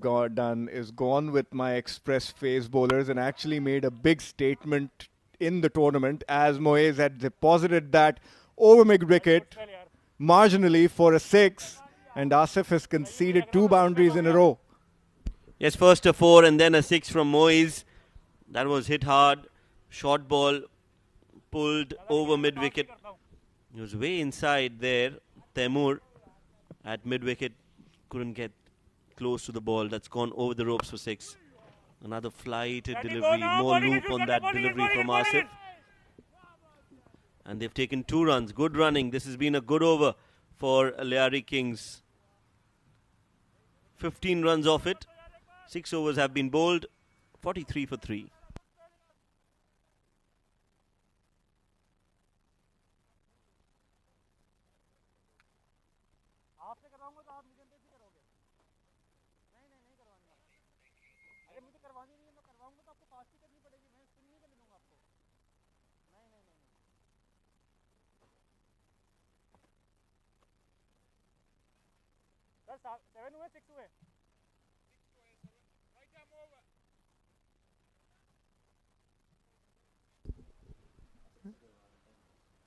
done is gone with my express phase bowlers and actually made a big statement in the tournament as Moez had deposited that over mid wicket marginally for a six, and Asif has conceded two boundaries in a row. Yes, first a 4 and then a 6 from Moise. That was hit hard. Short ball pulled over mid wicket. He was way inside there. Temur at mid wicket couldn't get close to the ball. That's gone over the ropes for 6. Another flighted delivery. More loop on that delivery from Asif. And they've taken 2 runs. Good running. This has been a good over for Lyari Kings. 15 runs off it. 6 overs have been bowled. 43 for 3.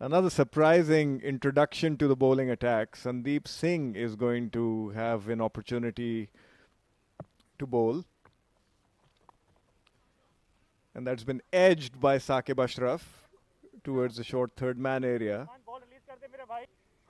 Another surprising introduction to the bowling attack. Sandeep Singh is going to have an opportunity to bowl. And that's been edged by Saqib Ashraf towards the short third man area.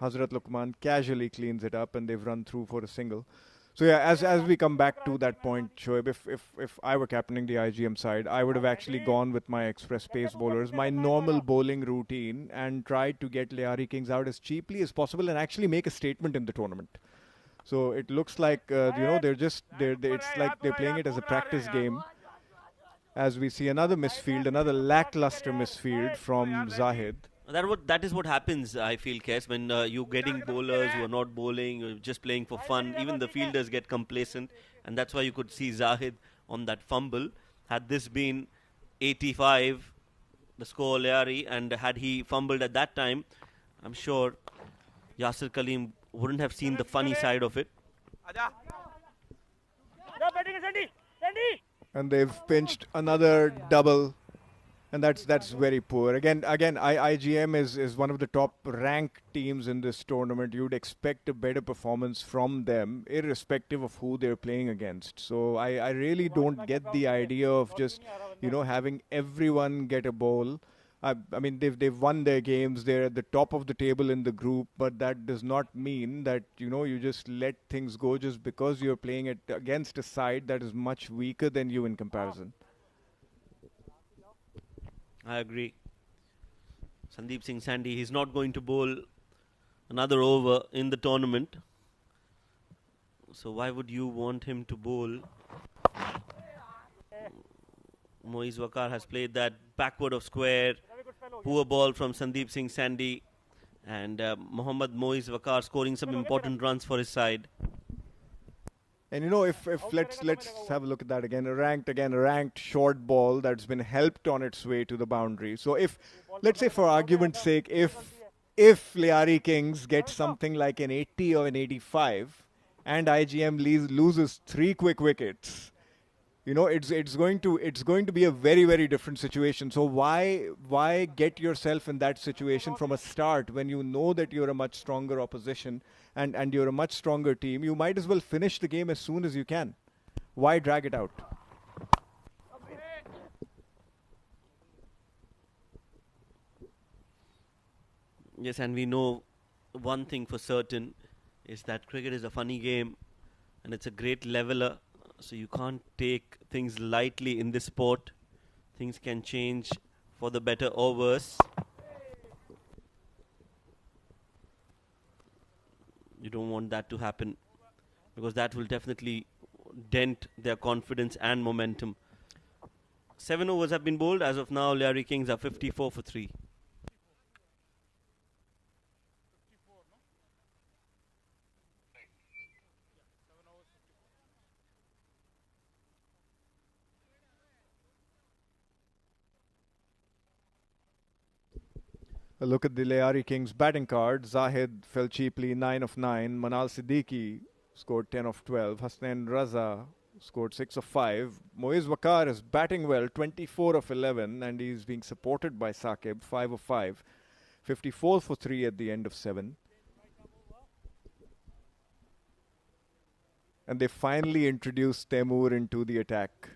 Hazrat Luqman casually cleans it up and they've run through for a single. So yeah, as we come back to that point, Shoaib, if I were captaining the IGM side, I would have actually gone with my express pace bowlers, my normal bowling routine, and tried to get Lyari Kings out as cheaply as possible and actually make a statement in the tournament. So it looks like it's like they're playing it as a practice game. As we see another misfield, another lackluster misfield from Zahid. That is what happens, I feel, Kes, when you're getting bowlers who are not bowling, you're just playing for fun. Even the fielders get complacent, and that's why you could see Zahid on that fumble. Had this been 85, the score Lyari, and had he fumbled at that time, I'm sure Yasir Kaleem wouldn't have seen the funny side of it. And they've pinched another double. And that's very poor. Again, IGM is one of the top ranked teams in this tournament. You'd expect a better performance from them, irrespective of who they're playing against. So I really don't get the idea of just having everyone get a bowl. I mean they've won their games. They're at the top of the table in the group, but that does not mean that you just let things go just because you're playing it against a side that is much weaker than you in comparison. I agree. Sandeep Singh Sandy, he's not going to bowl another over in the tournament. So why would you want him to bowl? Moiz Wakar has played that backward of square. Poor ball from Sandeep Singh Sandy. And Mohammad Moiz Wakar scoring some important runs for his side. And if let's have a look at that again. A ranked short ball that's been helped on its way to the boundary. So if, let's say for argument's sake, if Lyari Kings get something like an 80 or an 85, and IGM loses 3 quick wickets, it's going to be a very, very different situation. So why get yourself in that situation from a start when you know that you're a much stronger opposition and you're a much stronger team? You might as well finish the game as soon as you can. Why drag it out? Yes, and we know one thing for certain is that cricket is a funny game and it's a great leveler. So you can't take things lightly in this sport. Things can change for the better or worse. You don't want that to happen because that will definitely dent their confidence and momentum. 7 overs have been bowled. As of now, Lyari Kings are 54 for 3. A look at the Lyari Kings batting card. Zahid fell cheaply, 9 of 9. Manal Siddiqui scored 10 of 12. Hasnain Raza scored 6 of 5. Moiz Waqar is batting well, 24 of 11, and he's being supported by Saqib, 5 of 5. 54 for 3 at the end of 7. And they finally introduced Temur into the attack.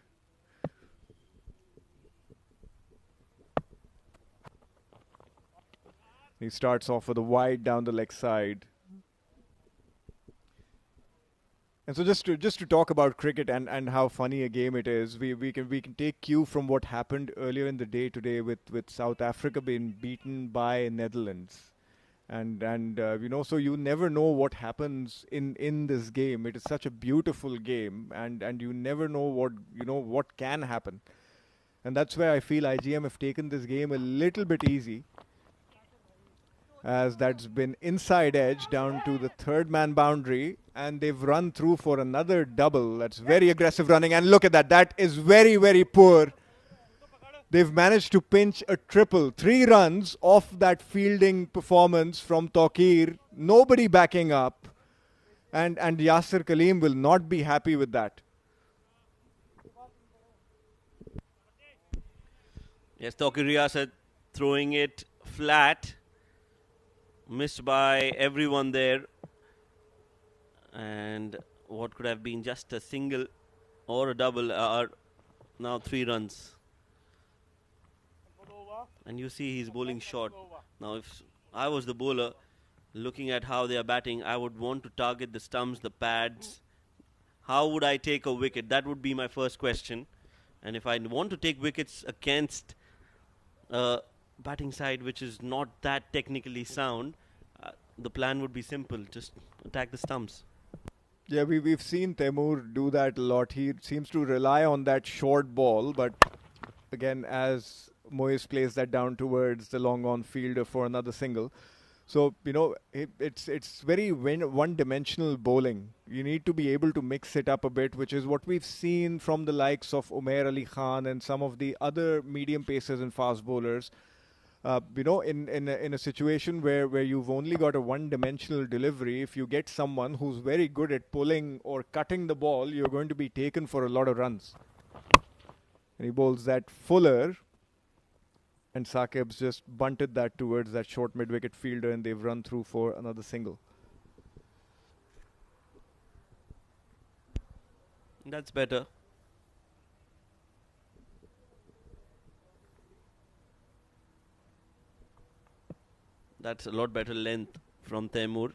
He starts off with a wide down the leg side. And so just to talk about cricket and how funny a game it is, we can take cue from what happened earlier in the day today with South Africa being beaten by Netherlands. And so you never know what happens in this game. It is such a beautiful game, and you never know what can happen. And that's where I feel IGM have taken this game a little bit easy, as that's been inside edge down to the third man boundary, and they've run through for another double. That's very aggressive running, and look at that. That is very, very poor. They've managed to pinch a triple. 3 runs off that fielding performance from Tawqir. Nobody backing up. And Yasir Kaleem will not be happy with that. Yes, Tawqir Riyasat throwing it flat. Missed by everyone there. And what could have been just a single or a double are now 3 runs. And you see he's bowling short. Now if I was the bowler, looking at how they are batting, I would want to target the stumps, the pads. How would I take a wicket? That would be my first question. And if I want to take wickets against a batting side which is not that technically sound, the plan would be simple. Just attack the stumps. Yeah, we've seen Temur do that a lot. He seems to rely on that short ball, but again, as Moiz plays that down towards the long on fielder for another single. So, it's very one-dimensional bowling. You need to be able to mix it up a bit, which is what we've seen from the likes of Umair Ali Khan and some of the other medium pacers and fast bowlers. In a situation where you've only got a one-dimensional delivery, if you get someone who's very good at pulling or cutting the ball, you're going to be taken for a lot of runs. And he bowls that fuller, and Saqib's just bunted that towards that short mid-wicket fielder, and they've run through for another single. That's better. That's a lot better length from Temur.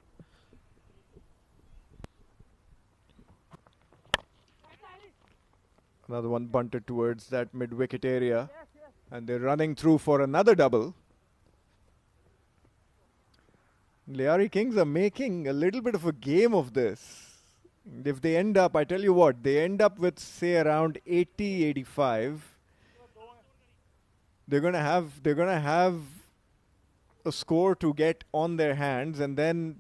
Another one bunted towards that mid-wicket area. And they're running through for another double. Lyari Kings are making a little bit of a game of this. If they end up, I tell you what, they end up with, say, around 80, 85. They're gonna have a score to get on their hands, and then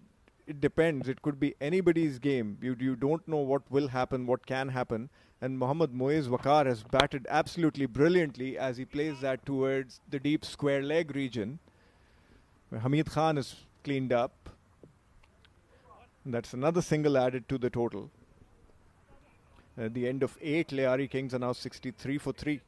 it depends. It could be anybody's game. You don't know what will happen, what can happen. And Mohammad Moiz Waqar has batted absolutely brilliantly as he plays that towards the deep square leg region, where Hamid Khan is cleaned up. And that's another single added to the total. At the end of 8, Lyari Kings are now 63 for 3.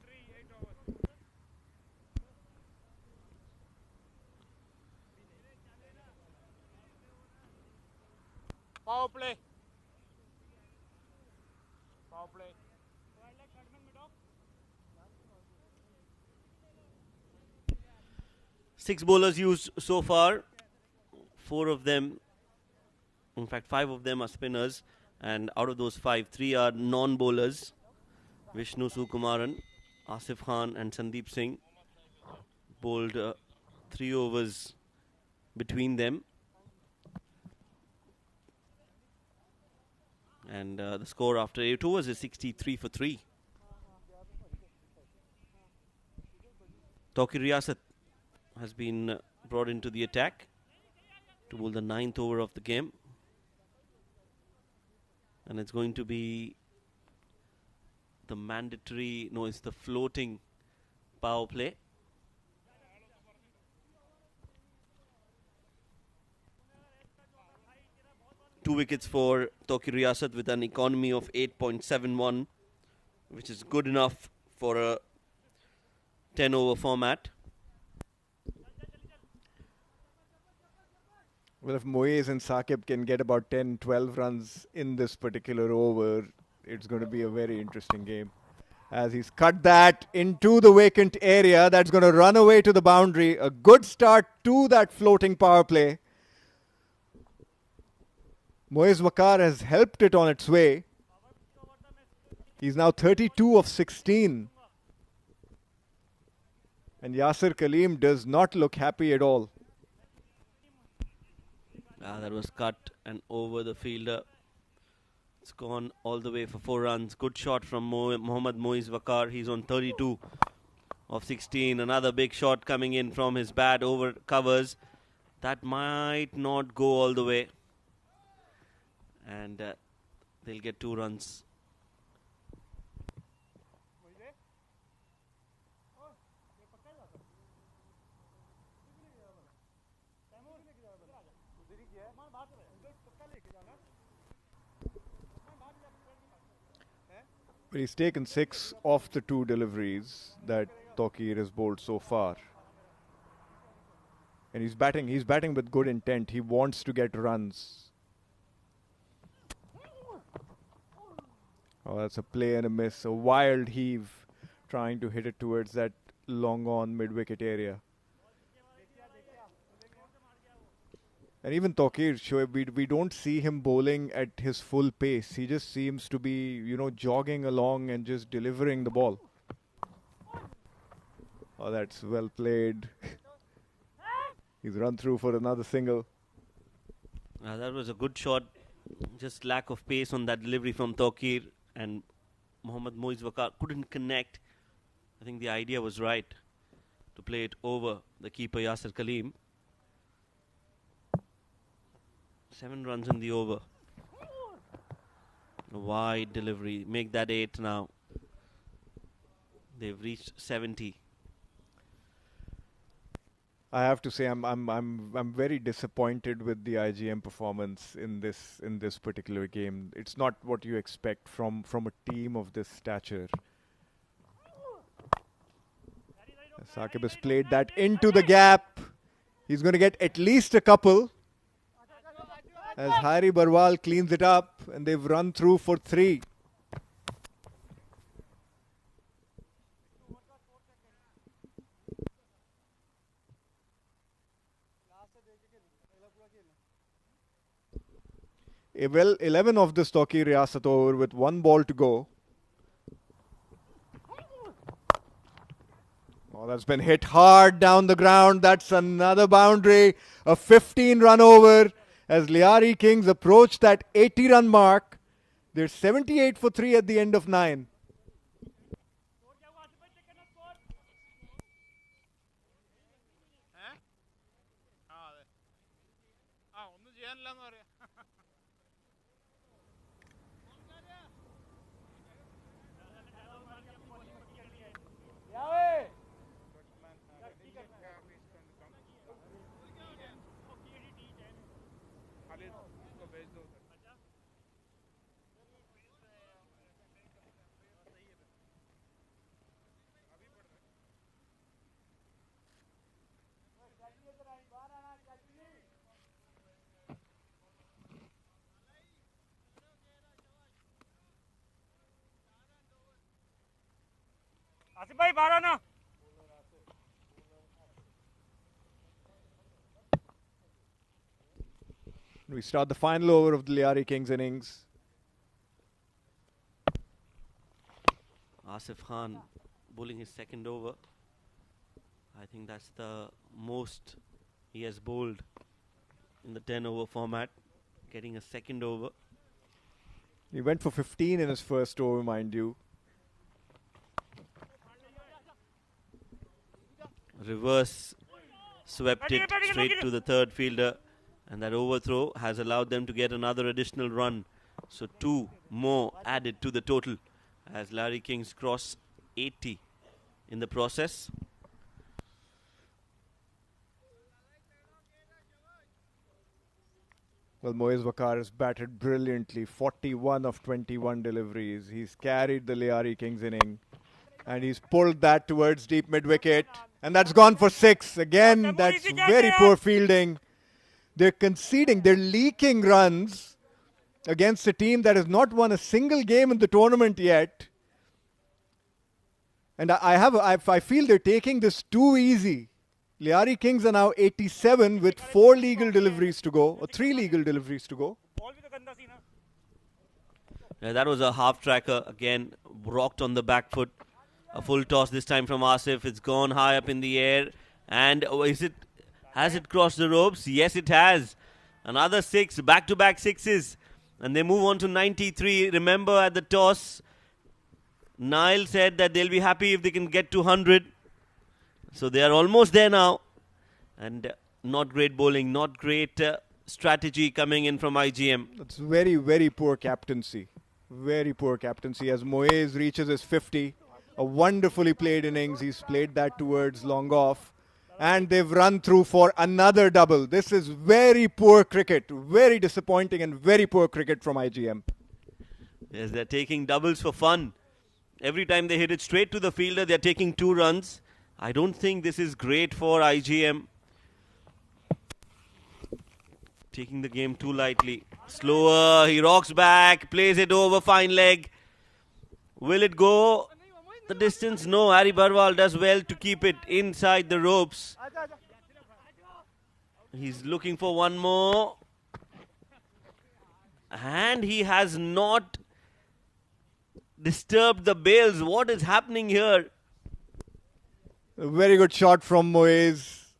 Power play. Power play. 6 bowlers used so far. 4 of them, in fact 5 of them are spinners, and out of those 5, 3 are non-bowlers. Vishnu Sukumaran, Asif Khan and Sandeep Singh bowled 3 overs between them. And the score after 8 overs is 63 for 3. Tawqir Riyasat has been brought into the attack to bowl the 9th over of the game. And it's going to be the mandatory, no, it's the floating power play. 2 wickets for Toki Riyasat with an economy of 8.71, which is good enough for a 10 over format. Well, if Moez and Saqib can get about 10, 12 runs in this particular over, it's going to be a very interesting game. As he's cut that into the vacant area, that's going to run away to the boundary. A good start to that floating power play. Moez Waqar has helped it on its way. He's now 32 of 16. And Yasir Kaleem does not look happy at all. That was cut and over the fielder. It's gone all the way for 4 runs. Good shot from Mohammad Moez Waqar. He's on 32 of 16. Another big shot coming in from his bat over covers. That might not go all the way. And they'll get 2 runs. But he's taken 6 off the 2 deliveries that Tokir has bowled so far. And he's batting with good intent. He wants to get runs. Oh, that's a play and a miss. A wild heave trying to hit it towards that long on mid-wicket area. And even Tokir, Shoaib, we don't see him bowling at his full pace. He just seems to be, jogging along and just delivering the ball. Oh, that's well played. He's run through for another single. That was a good shot. Just lack of pace on that delivery from Tokir. And Mohammad Moez Waqar couldn't connect. I think the idea was right to play it over the keeper Yasir Kaleem. 7 runs in the over. A wide delivery. Make that 8 now. They've reached 70. I have to say I'm very disappointed with the IGM performance in this particular game. It's not what you expect from a team of this stature. Saqib has played that into the gap. He's going to get at least a couple. As Hari Barwal cleans it up, and they've run through for 3. Well, 11 of the Stocky Riyasat over with 1 ball to go. Oh, that's been hit hard down the ground. That's another boundary. A 15-run over. As Lyari Kings approach that 80-run mark, they're 78 for 3 at the end of 9. Asif भाई 12 ना We start the final over of the Lyari Kings innings. Asif Khan bowling his second over. I think that's the most he has bowled in the 10 over format, getting a second over. He went for 15 in his first over, mind you. Reverse swept it straight to the third fielder, and that overthrow has allowed them to get another additional run. So 2 more added to the total as Larry Kings cross 80 in the process. Well, Moez Wakar has batted brilliantly. 41 of 21 deliveries. He's carried the Lyari Kings inning. And he's pulled that towards deep mid-wicket. And that's gone for 6. Again, that's very poor fielding. They're conceding. They're leaking runs against a team that has not won a single game in the tournament yet. And I feel they're taking this too easy. Lyari Kings are now 87 with 4 legal deliveries to go, or 3 legal deliveries to go. Yeah, that was a half tracker. Again, rocked on the back foot. A full toss this time from Asif. It's gone high up in the air. And has it crossed the ropes? Yes, it has. Another 6, back-to-back 6s. And they move on to 93. Remember at the toss, Nile said that they'll be happy if they can get to 100. So they are almost there now. And not great bowling, not great strategy coming in from IGM. It's very, very poor captaincy. Very poor captaincy as Moez reaches his 50. A wonderfully played innings. He's played that towards long off. And they've run through for another double. This is very poor cricket. Very disappointing and very poor cricket from IGM. Yes, they're taking doubles for fun. Every time they hit it straight to the fielder, they're taking 2 runs. I don't think this is great for IGM. Taking the game too lightly. Slower, he rocks back, plays it over, fine leg. Will it go the distance? No, Harry Barwal does well to keep it inside the ropes. He's looking for one more. And he has not disturbed the bails. What is happening here? A very good shot from Moez.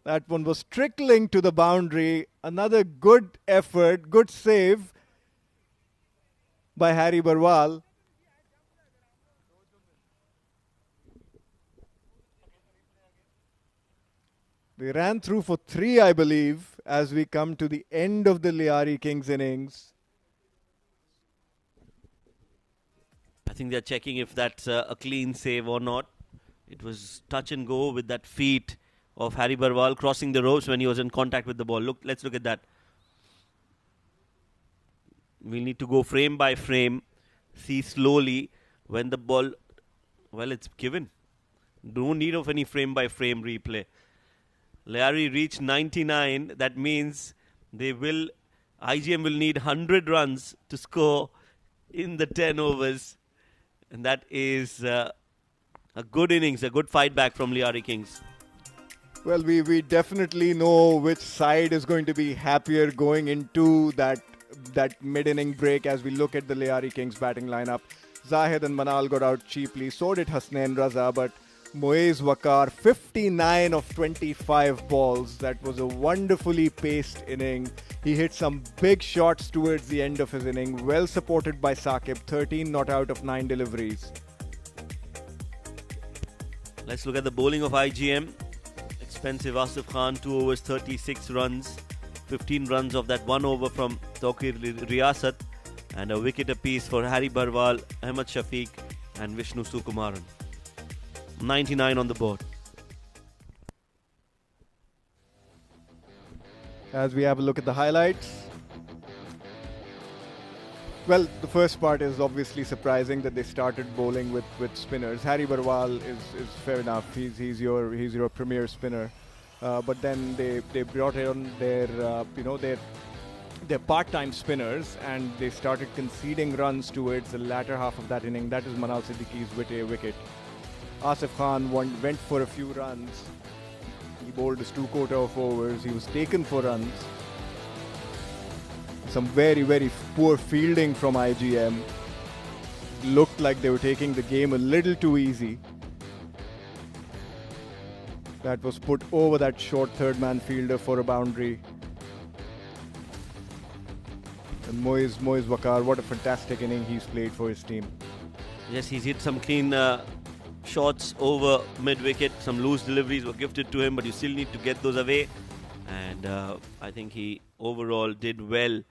That one was trickling to the boundary. Another good effort, good save by Harry Barwal. They ran through for 3, I believe, as we come to the end of the Lyari Kings innings. I think they're checking if that's a clean save or not. It was touch and go with that feet of Harry Barwal crossing the ropes when he was in contact with the ball. Let's look at that. We'll need to go frame by frame, see slowly when the ball, well, it's given. No need of any frame by frame replay. Lyari reached 99. That means IGM will need 100 runs to score in the 10 overs. And that is a good innings, a good fight back from Lyari Kings. Well, we definitely know which side is going to be happier going into that mid-inning break as we look at the Lyari Kings batting lineup. Zahid and Manal got out cheaply. So did Hasnain Raza, but Moez Wakar, 59 of 25 balls. That was a wonderfully paced inning. He hit some big shots towards the end of his inning. Well supported by Saqib, 13 not out of 9 deliveries. Let's look at the bowling of IGM. Expensive Asif Khan, 2 overs, 36 runs. 15 runs of that 1 over from Tawqir Riyasat. And a wicket apiece for Harry Barwal, Ahmed Shafiq and Vishnu Sukumaran. 99 on the board. As we have a look at the highlights. Well, the first part is obviously surprising that they started bowling with spinners. Harry Barwal is fair enough. He's your premier spinner. But then they brought in their part-time spinners and they started conceding runs towards the latter half of that inning. That is Manal Siddiqui's wicket. Asif Khan went for a few runs. He bowled his 2/4 of overs. He was taken for runs. Some very, very poor fielding from IGM. Looked like they were taking the game a little too easy. That was put over that short third-man fielder for a boundary. And Moez Wakar, what a fantastic inning he's played for his team. Yes, he's hit some clean shots over mid-wicket. Some loose deliveries were gifted to him, but you still need to get those away. And I think he overall did well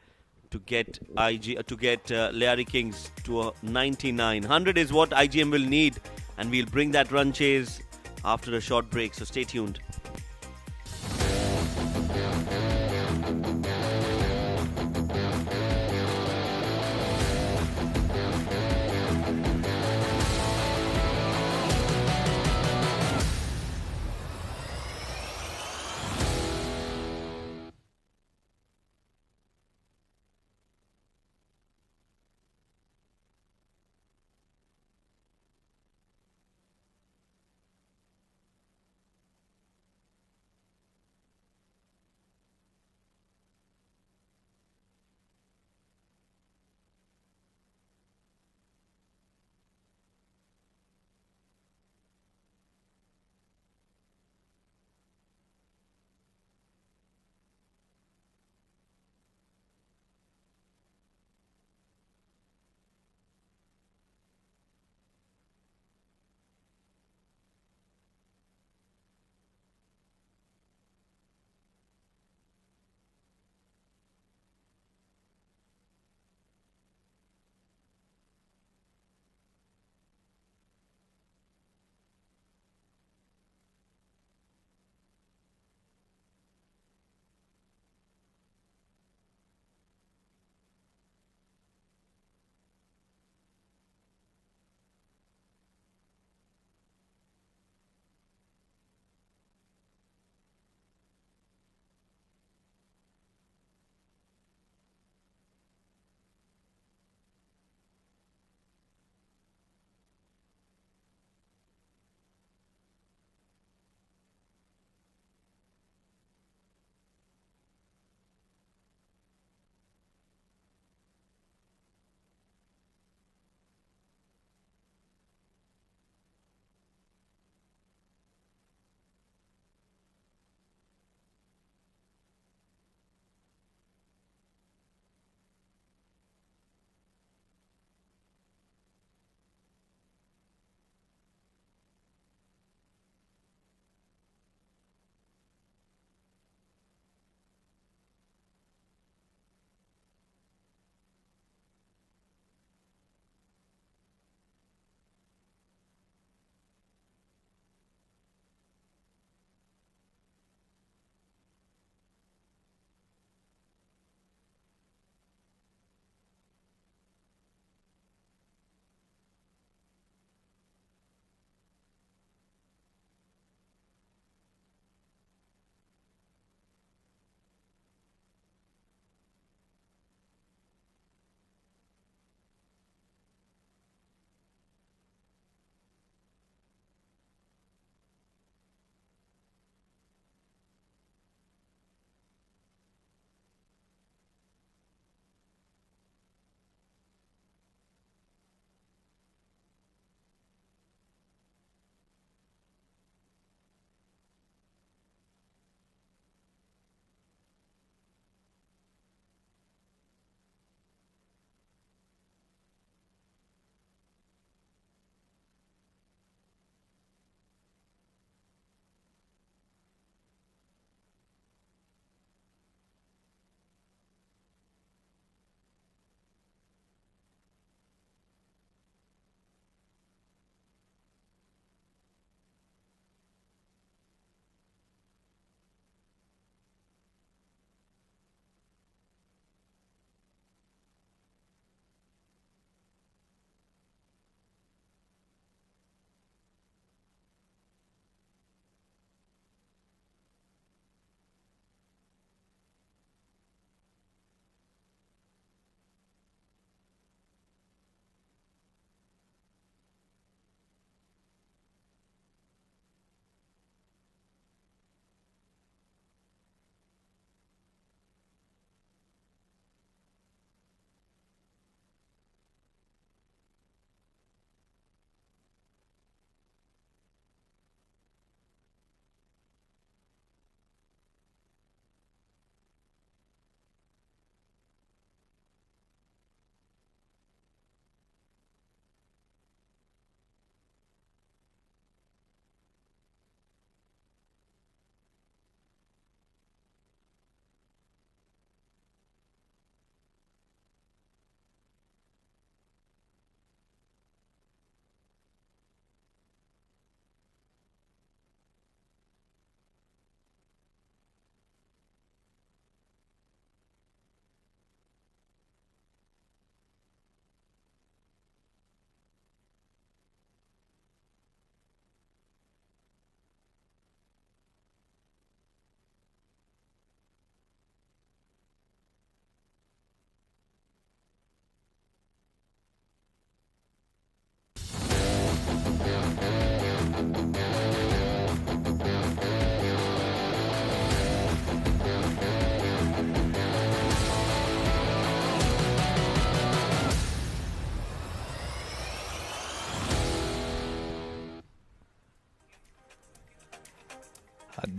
to get Lyari Kings to a 99. 100 is what IGM will need, and we'll bring that run chase after a short break. So stay tuned.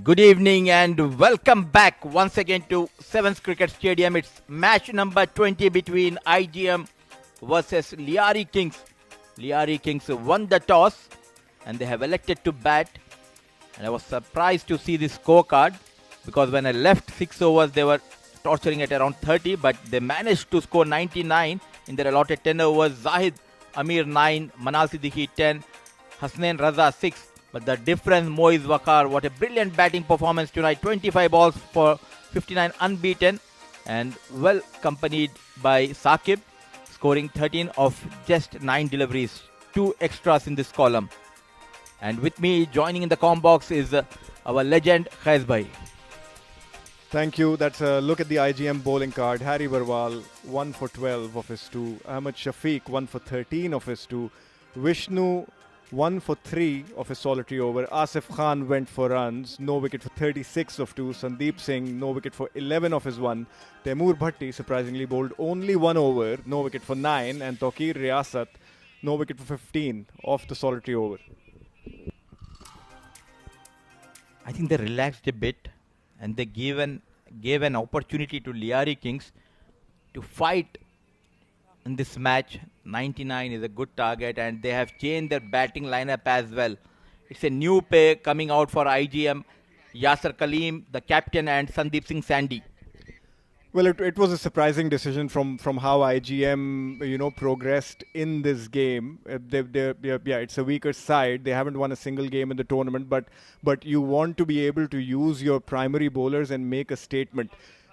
Good evening and welcome back once again to Sevens Cricket Stadium. It's match number 20 between IGM versus Lyari Kings. Lyari Kings won the toss and they have elected to bat. And I was surprised to see this scorecard because when I left 6 overs, they were torturing at around 30, but they managed to score 99 in their allotted 10 overs. Zahid Amir 9, Manal Siddiqui 10, Hasnain Raza 6. But the difference, Moiz Wakar, what a brilliant batting performance tonight. 25 balls for 59 unbeaten and well accompanied by Saqib, scoring 13 of just 9 deliveries. 2 extras in this column. And with me joining in the comm box is our legend Khaiz Bhai. Thank you. That's a look at the IGM bowling card. Harry Barwal, 1 for 12 of his 2. Ahmed Shafiq, 1 for 13 of his 2. Vishnu, 1 for 3 of his solitary over. Asif Khan went for runs. No wicket for 36 of 2. Sandeep Singh, no wicket for 11 of his 1. Taimur Bhatti, surprisingly bowled only 1 over. No wicket for 9. And Tawqir Riyasat, no wicket for 15 off the solitary over. I think they relaxed a bit and they gave an opportunity to Lyari Kings to fight in this match. 99 is a good target and they have changed their batting lineup as well. It's a new pair coming out for IGM. Yasser Kaleem, the captain, and Sandeep Singh Sandy. Well, it was a surprising decision from how IGM, progressed in this game. It's a weaker side. They haven't won a single game in the tournament, but you want to be able to use your primary bowlers and make a statement.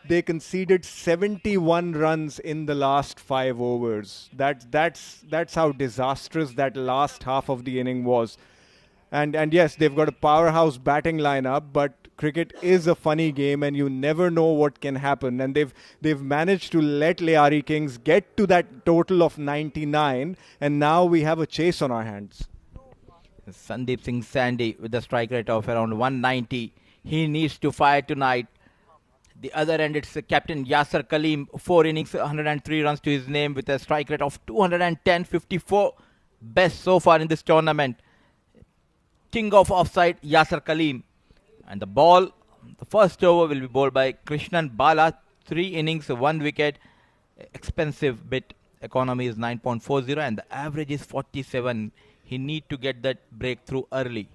They conceded 71 runs in the last 5 overs. That's how disastrous that last half of the inning was. And yes, they've got a powerhouse batting lineup, but cricket is a funny game and you never know what can happen. And they've managed to let Lyari Kings get to that total of 99, and now we have a chase on our hands. Sandeep Singh Sandy with a strike rate of around 190. He needs to fire tonight. The other end, it's Captain Yasser Kaleem, 4 innings, 103 runs to his name with a strike rate of 210, 54. Best so far in this tournament. King of offside, Yasser Kaleem. And the first over will be bowled by Krishnan Bala. 3 innings, 1 wicket. Expensive bit. Economy is 9.40 and the average is 47. He need to get that breakthrough early.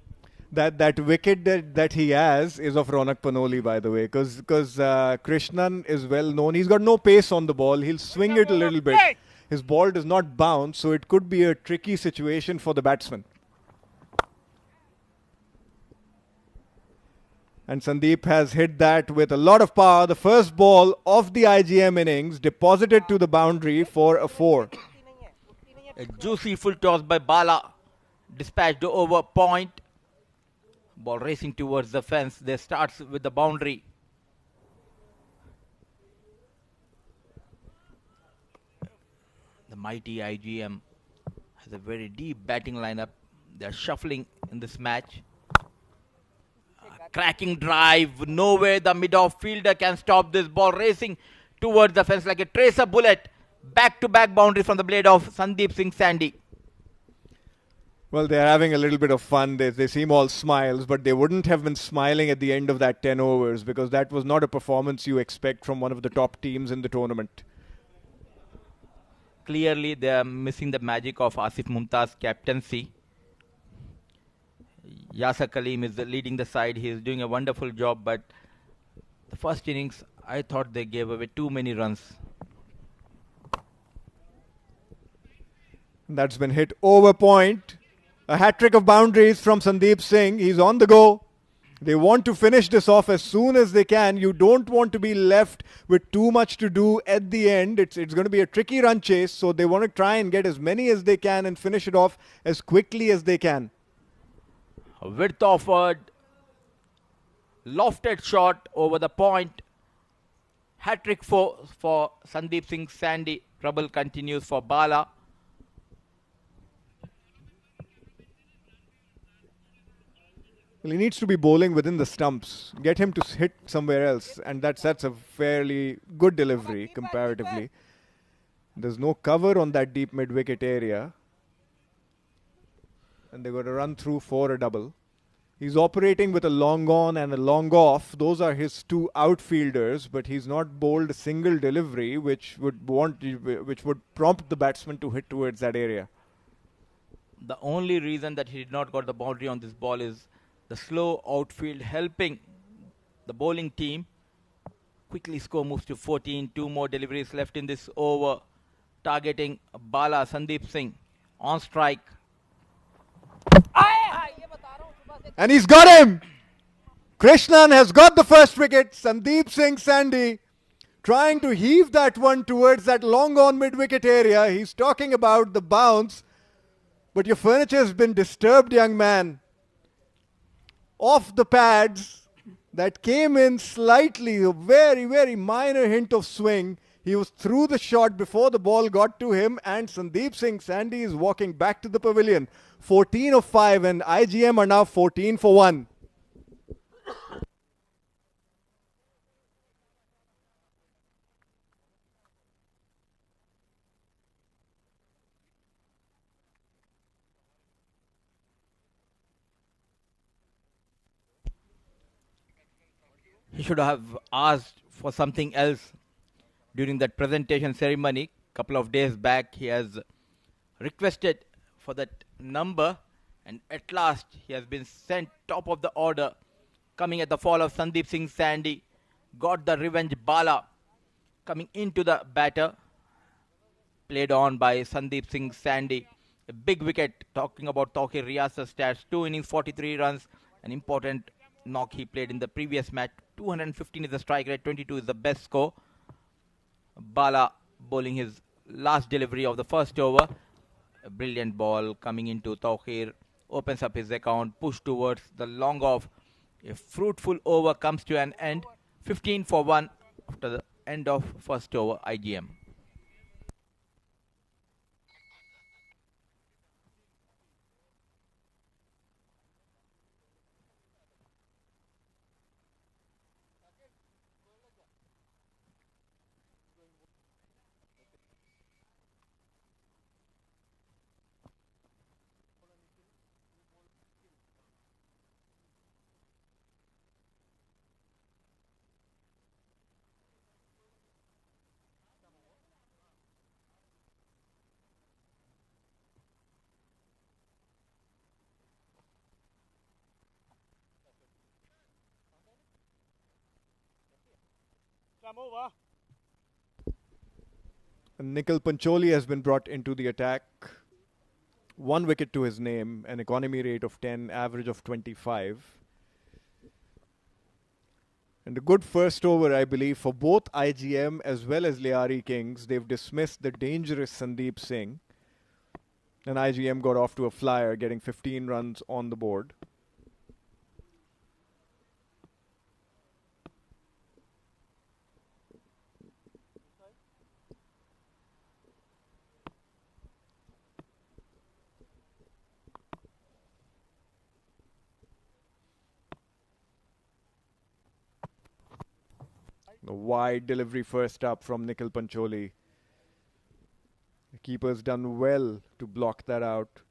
That wicket that he has is of Ronak Panoli, by the way, because Krishnan is well known. He's got no pace on the ball. He'll swing it a little bit. His ball does not bounce, so it could be a tricky situation for the batsman. And Sandeep has hit that with a lot of power. The first ball of the IGM innings deposited to the boundary for a 4. A juicy full toss by Bala. Dispatched over point. Ball racing towards the fence. They starts with the boundary. The mighty IGM has a very deep batting lineup. They are shuffling in this match. Cracking drive. Nowhere the mid-off fielder can stop this ball racing towards the fence like a tracer bullet. Back-to-back boundary from the blade of Sandeep Singh Sandy. Well, they're having a little bit of fun. They seem all smiles, but they wouldn't have been smiling at the end of that 10 overs because that was not a performance you expect from one of the top teams in the tournament. Clearly, they are missing the magic of Asif Mumtaz's captaincy. Yasser Kaleem is leading the side. He is doing a wonderful job, but the first innings, I thought they gave away too many runs. That's been hit over point. A hat-trick of boundaries from Sandeep Singh. He's on the go. They want to finish this off as soon as they can. You don't want to be left with too much to do at the end. It's going to be a tricky run chase, so they want to try and get as many as they can and finish it off as quickly as they can. A width offered. Lofted shot over the point. Hat-trick for Sandeep Singh Sandy. Trouble continues for Bala. Well, he needs to be bowling within the stumps. Get him to hit somewhere else. And that's a fairly good delivery comparatively. There's no cover on that deep mid-wicket area. And they've got to run through for a double. He's operating with a long on and a long off. Those are his two outfielders, but he's not bowled a single delivery, which would prompt the batsman to hit towards that area. The only reason that he did not got the boundary on this ball is the slow outfield helping the bowling team. Quickly score moves to 14. 2 more deliveries left in this over. Targeting Bala Sandeep Singh on strike. And he's got him! Krishnan has got the first wicket. Sandeep Singh Sandy trying to heave that one towards that long on mid-wicket area. He's talking about the bounce. But your furniture has been disturbed, young man. Off the pads. That came in slightly, a very, very minor hint of swing. He was through the shot before the ball got to him, and Sandeep Singh Sandy is walking back to the pavilion. 14 of 5, and IGM are now 14 for 1. He should have asked for something else during that presentation ceremony. Couple of days back, he has requested for that number, and at last he has been sent top of the order. Coming at the fall of Sandeep Singh Sandy, got the revenge Bala coming into the batter, played on by Sandeep Singh Sandy. A big wicket, talking about Tawqir Riyas's stats, 2 innings, 43 runs, an important knock he played in the previous match. 215 is the strike rate, 22 is the best score. Bala bowling his last delivery of the first over. A brilliant ball coming into Tawqir, opens up his account, push towards the long off. A fruitful over comes to an end. 15 for 1 after the end of first over, IGM. Nikhil Pancholi has been brought into the attack. 1 wicket to his name, an economy rate of 10, average of 25. And a good first over, I believe, for both IGM as well as Lyari Kings. They've dismissed the dangerous Sandeep Singh. And IGM got off to a flyer, getting 15 runs on the board. A wide delivery first up from Nikhil Pancholi. The keeper's done well to block that out.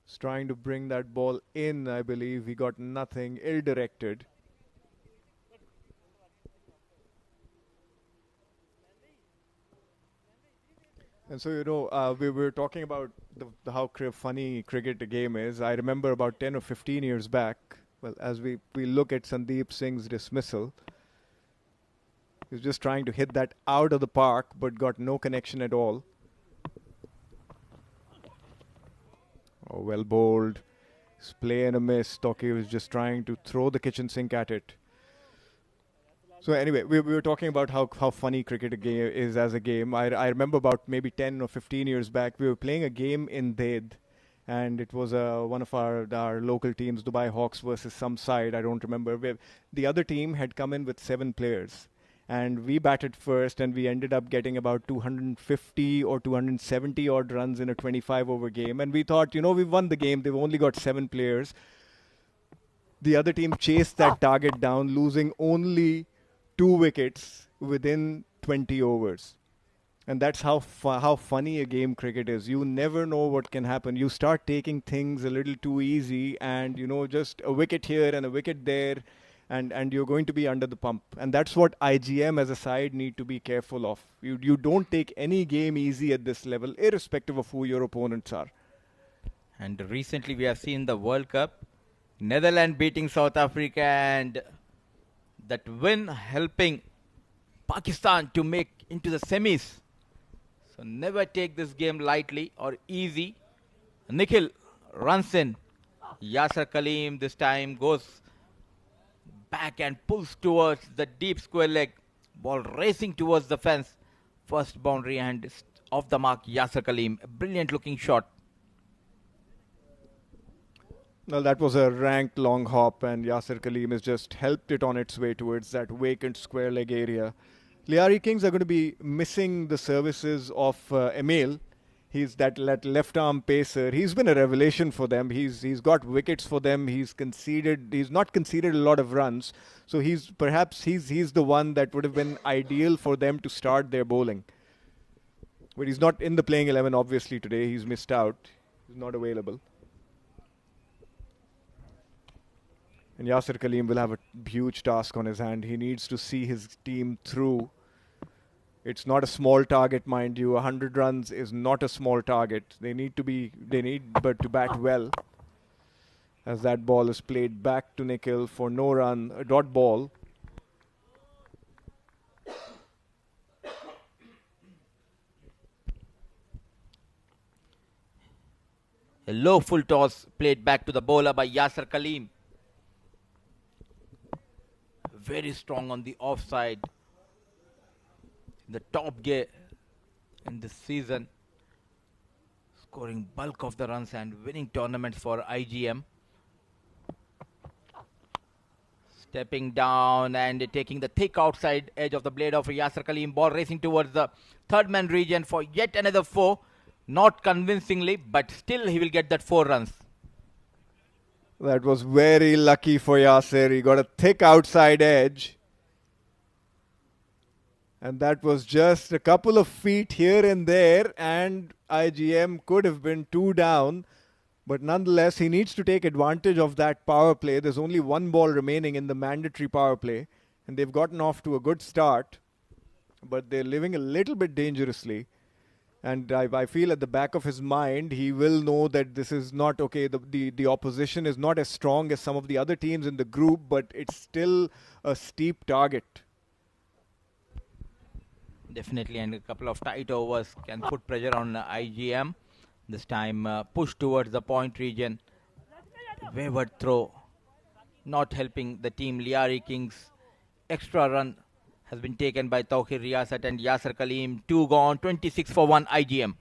He's trying to bring that ball in, I believe. He got nothing, ill-directed. And so, we were talking about how funny cricket a game is. I remember about 10 or 15 years back, well, as we look at Sandeep Singh's dismissal, he's just trying to hit that out of the park, but got no connection at all. Oh, well bowled. His play and a miss. Tawqir was just trying to throw the kitchen sink at it. So anyway, we were talking about how funny cricket is as a game. I remember about maybe 10 or 15 years back, we were playing a game in Dhed. And it was one of our local teams, Dubai Hawks versus some side, I don't remember. The other team had come in with 7 players. And we batted first, and we ended up getting about 250 or 270 odd runs in a 25-over game. And we thought, we've won the game. They've only got 7 players. The other team chased that target down, losing only 2 wickets within 20 overs. And that's how funny a game cricket is. You never know what can happen. You start taking things a little too easy, and just a wicket here and a wicket there, and you're going to be under the pump. And that's what IGM as a side need to be careful of. You don't take any game easy at this level, irrespective of who your opponents are. And recently we have seen the World Cup, Netherlands beating South Africa, and that win helping Pakistan to make into the semis. So never take this game lightly or easy. Nikhil runs in. Yasser Kaleem this time goes back and pulls towards the deep square leg. Ball racing towards the fence. First boundary and off the mark, Yasser Kaleem. A brilliant looking shot. Well, that was a ranked long hop, and Yasser Kaleem has just helped it on its way towards that vacant square leg area. Lyari Kings are going to be missing the services of Emil. He's that left arm pacer. He's been a revelation for them. He's got wickets for them. He's not conceded a lot of runs. So he's the one that would have been ideal for them to start their bowling. But he's not in the playing 11 obviously today. He's missed out. He's not available. And Yasser Kaleem will have a huge task on his hand. He needs to see his team through. It's not a small target, mind you. 100 runs is not a small target. They need to bat well. As that ball is played back to Nikhil for no run, a dot ball. A low full toss played back to the bowler by Yasser Kaleem. Very strong on the offside. The top gear in this season. Scoring bulk of the runs and winning tournaments for IGM. Stepping down and taking the thick outside edge of the blade of Yasser Kaleem. Ball racing towards the third man region for yet another 4. Not convincingly, but still he will get that 4 runs. That was very lucky for Yasser. He got a thick outside edge. And that was just a couple of feet here and there, and IGM could have been 2 down. But nonetheless, he needs to take advantage of that power play. There's only 1 ball remaining in the mandatory power play, and they've gotten off to a good start. But they're living a little bit dangerously. And I feel at the back of his mind, he will know that this is not okay. The opposition is not as strong as some of the other teams in the group, but it's still a steep target. Definitely, and a couple of tight overs can put pressure on IGM. This time push towards the point region. Wayward throw, not helping the team. Lyari Kings extra run has been taken by Tawqir Riyasat and Yasser Kaleem. 2 gone, 26 for 1 IGM.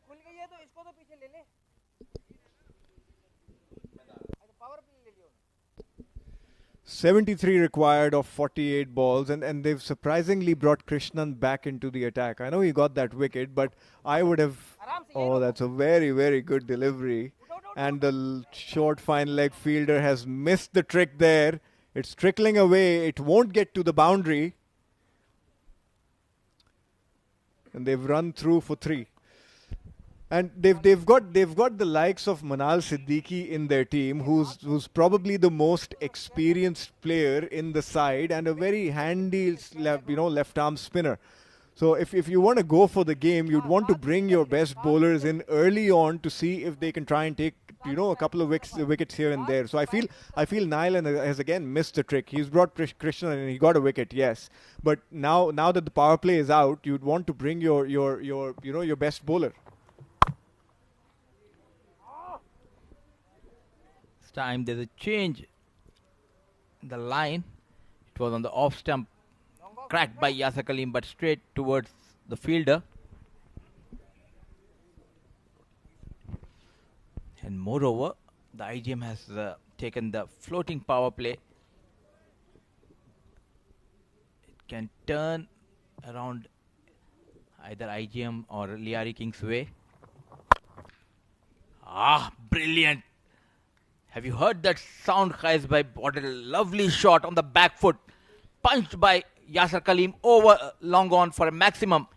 खुल गई है तो इसको तो पीछे ले ले 73 required of 48 balls, and they've surprisingly brought Krishnan back into the attack. I know he got that wicket, but I would have... Oh, that's a very, very good delivery. And the short fine leg fielder has missed the trick there. It's trickling away. It won't get to the boundary. And they've run through for 3. And they've got the likes of Manal Siddiqui in their team, who's probably the most experienced player in the side and a very handy left arm spinner. So if you want to go for the game, you'd want to bring your best bowlers in early on to see if they can try and take a couple of wickets here and there. So I feel Niall has again missed the trick. He's brought Krishna and he got a wicket, yes. But now that the power play is out, you'd want to bring your best bowler. This time there's a change in the line. It was on the off stump, cracked by Yasir Kaleem, but straight towards the fielder. And moreover, the IGM has taken the floating power play. It can turn around either IGM or Lyari King's way. Brilliant. Have you heard that sound, Khais bhai? What a lovely shot on the back foot. Punched by Yasir Kaleem over long on for a maximum.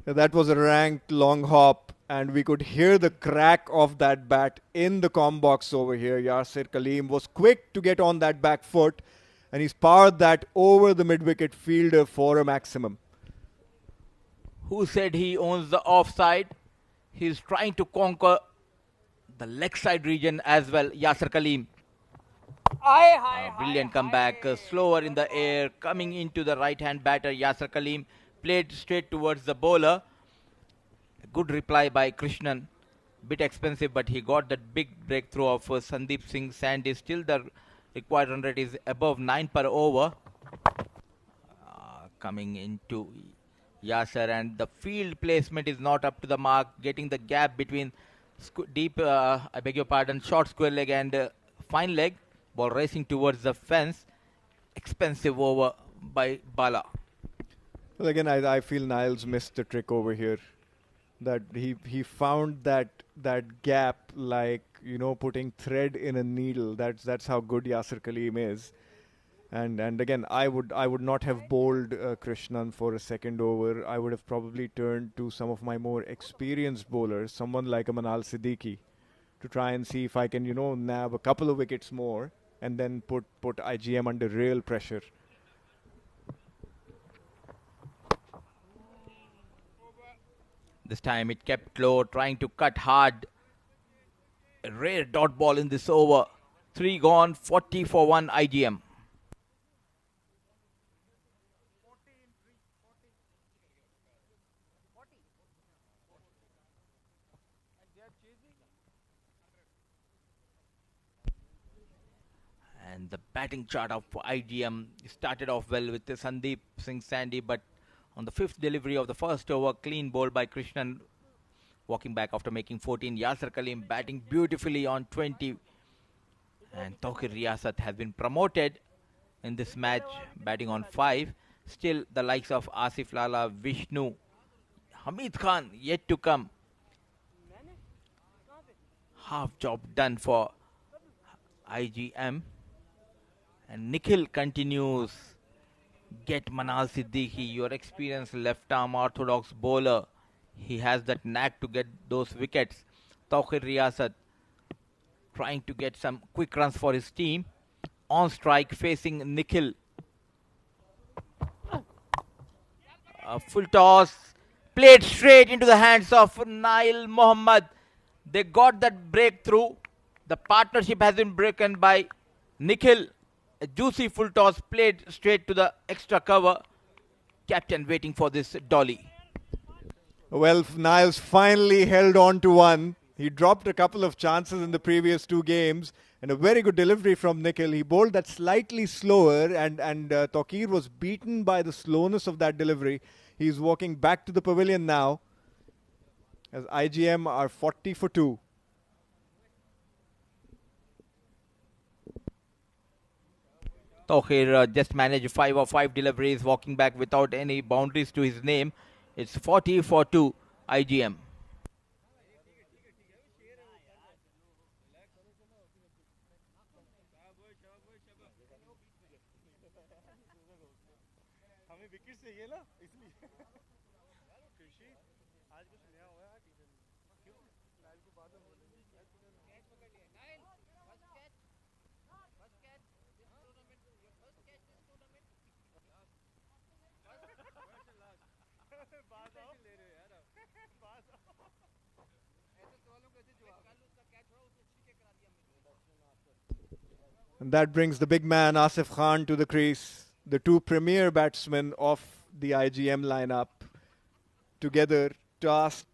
That was a ranked long hop, and we could hear the crack of that bat in the comm box over here. Yasir Kaleem was quick to get on that back foot, and he's powered that over the mid-wicket fielder for a maximum. Who said he owns the offside? He's trying to conquer the leg side region as well, Yasir Kaleem. Brilliant comeback, slower in the air, coming into the right-hand batter. Yasir Kaleem played straight towards the bowler. A good reply by Krishnan. Bit expensive, but he got that big breakthrough of Sandeep Singh Sandy. Still the required run rate is above 9 per over. Coming into Yasir, and the field placement is not up to the mark, getting the gap between short square leg and fine leg. Ball racing towards the fence. Expensive over by Bala. Well, again, I feel Niles missed the trick over here. That he found that gap like putting thread in a needle. That's how good Yasir Kaleem is. And again, I would not have bowled Krishnan for a second over. I would have probably turned to some of my more experienced bowlers, someone like a Manal Siddiqui, to try and see if I can nab a couple of wickets more and then put IGM under real pressure. This time it kept low, trying to cut hard. A rare dot ball in this over. 3 gone, 40 for 1 IGM. And the batting chart of IGM started off well with Sandeep Singh Sandy, but on the 5th delivery of the first over, clean ball by Krishnan, walking back after making 14. Yasir Kaleem batting beautifully on 20. And Tawqir Riyasat has been promoted in this match, batting on 5. Still, the likes of Asif Lala, Vishnu, Hamid Khan yet to come. Half job done for IGM. And Nikhil continues. Get Manal Siddiqui, your experienced left-arm orthodox bowler. He has that knack to get those wickets. Tawqir Riyasat trying to get some quick runs for his team. On strike, facing Nikhil. A full toss. Played straight into the hands of Nail Mohammad. They got that breakthrough. The partnership has been broken by Nikhil. A juicy full toss played straight to the extra cover. Captain waiting for this dolly. Well, Niles finally held on to one. He dropped a couple of chances in the previous 2 games. And a very good delivery from Nikhil. He bowled that slightly slower, and Tawqir was beaten by the slowness of that delivery. He's walking back to the pavilion now, as IGM are 40 for 2. Tawqir just managed 5 of 5 deliveries, walking back without any boundaries to his name. It's 40 for 2 IGM. And that brings the big man Asif Khan to the crease. The two premier batsmen of the IGM lineup together, tasked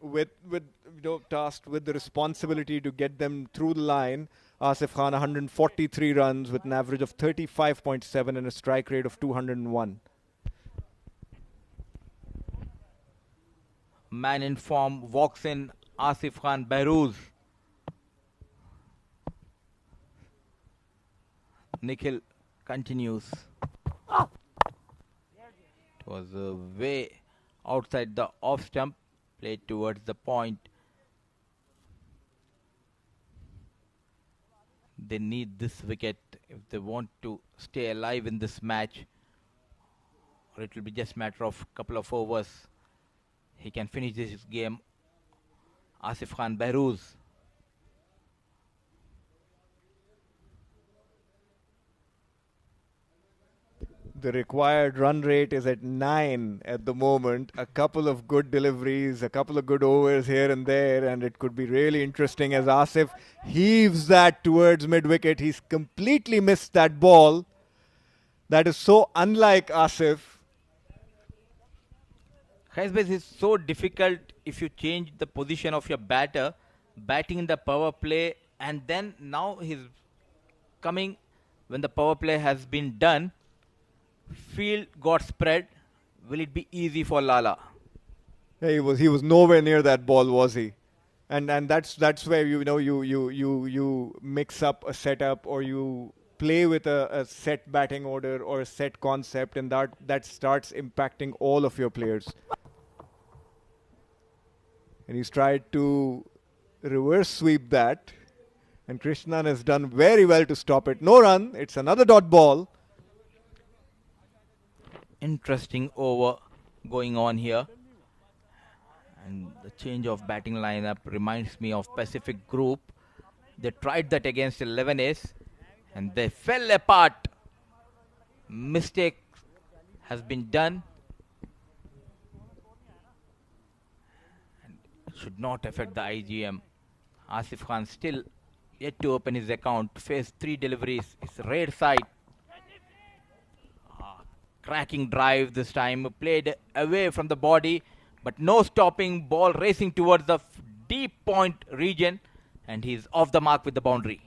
with the responsibility to get them through the line. Asif Khan 143 runs with an average of 35.7 and a strike rate of 201. Man in form walks in, Asif Khan Behrouz. Nikhil continues. It was way outside the off stump, played towards the point. They need this wicket if they want to stay alive in this match, or it will be just a matter of a couple of overs. He can finish this game. Asif Khan Behrouz. The required run rate is at 9 at the moment. A couple of good deliveries, a couple of good overs here and there, and it could be really interesting as Asif heaves that towards mid-wicket. He's completely missed that ball. That is so unlike Asif. Base is so difficult if you change the position of your batter, batting in the power play, and then now he's coming when the power play has been done. Field got spread. Will it be easy for Lala? Yeah, he was nowhere near that ball, was he? And that's where you mix up a setup, or you play with a set batting order or a set concept, and that starts impacting all of your players. And he's tried to reverse sweep that, and Krishnan has done very well to stop it. No run. It's another dot ball. Interesting over going on here, and the change of batting lineup reminds me of Pacific Group. They tried that against 11s and they fell apart. Mistake has been done, and it should not affect the IGM. Asif Khan still yet to open his account, faced 3 deliveries. It's rare side. Cracking drive this time, played away from the body, but no stopping, ball racing towards the deep point region, and he's off the mark with the boundary.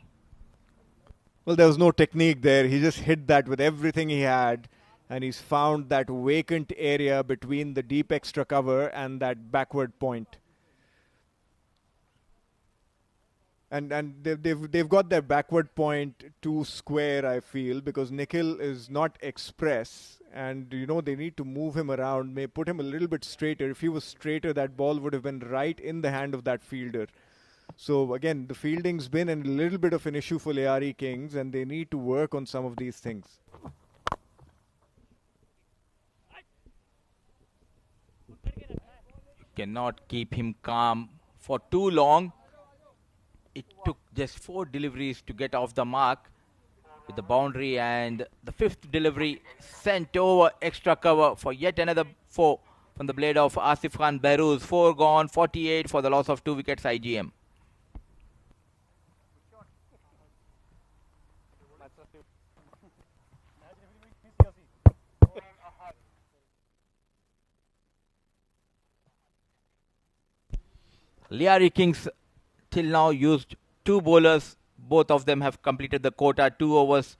Well, there was no technique there. He just hit that with everything he had, and he's found that vacant area between the deep extra cover and that backward point. And they've got their backward point too square, I feel, because Nikhil is not express, and they need to move him around, may put him a little bit straighter. If he was straighter, that ball would have been right in the hand of that fielder. So again, the fielding's been a little bit of an issue for Lyari Kings, and they need to work on some of these things. Cannot keep him calm for too long. It took just 4 deliveries to get off the mark with the boundary, and the 5th delivery sent over extra cover for yet another 4 from the blade of Asif Khan Behrouz. 4 gone, 48 for the loss of 2 wickets IGM. Lyari Kings till now used 2 bowlers. Both of them have completed the quota. 2 overs,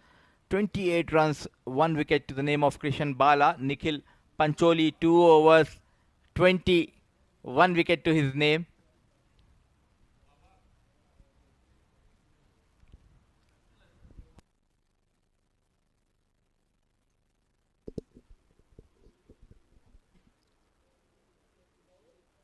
28 runs, 1 wicket to the name of Krishan Bala. Nikhil Pancholi, 2 overs, 20, 1 wicket to his name.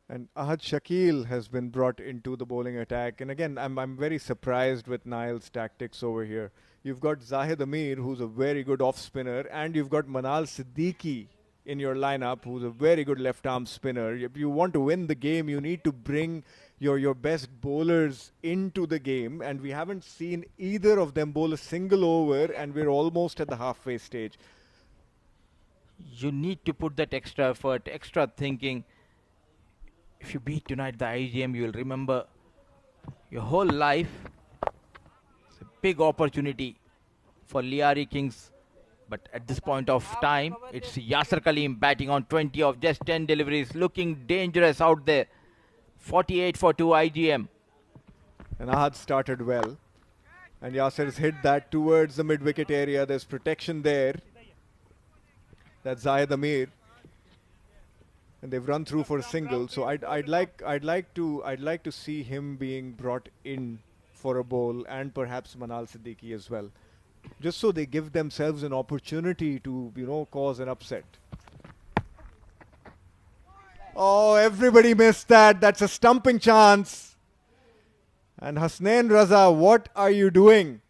And Ahad Shakil has been brought into the bowling attack. And again, I'm very surprised with Niall's tactics over here. You've got Zahid Amir, who's a very good off spinner, and you've got Manal Siddiqui in your lineup, who's a very good left arm spinner. If you want to win the game, you need to bring your best bowlers into the game, and we haven't seen either of them bowl a single over, and we're almost at the halfway stage. You need to put that extra effort, extra thinking. If you beat tonight the IGM, you will remember your whole life. It's a big opportunity for Lyari Kings. But at this point of time, it's Yasser Kaleem batting on 20 of just 10 deliveries, looking dangerous out there. 48 for 2 IGM. And Ahad started well. And Yasser's hit that towards the mid-wicket area. There's protection there. That's Zahid Amir. And they've run through for a single. So I'd like to see him being brought in for a bowl, and perhaps Manal Siddiqui as well, just so they give themselves an opportunity to, cause an upset. Oh, everybody missed that. That's a stumping chance. And Hasnain Raza, what are you doing?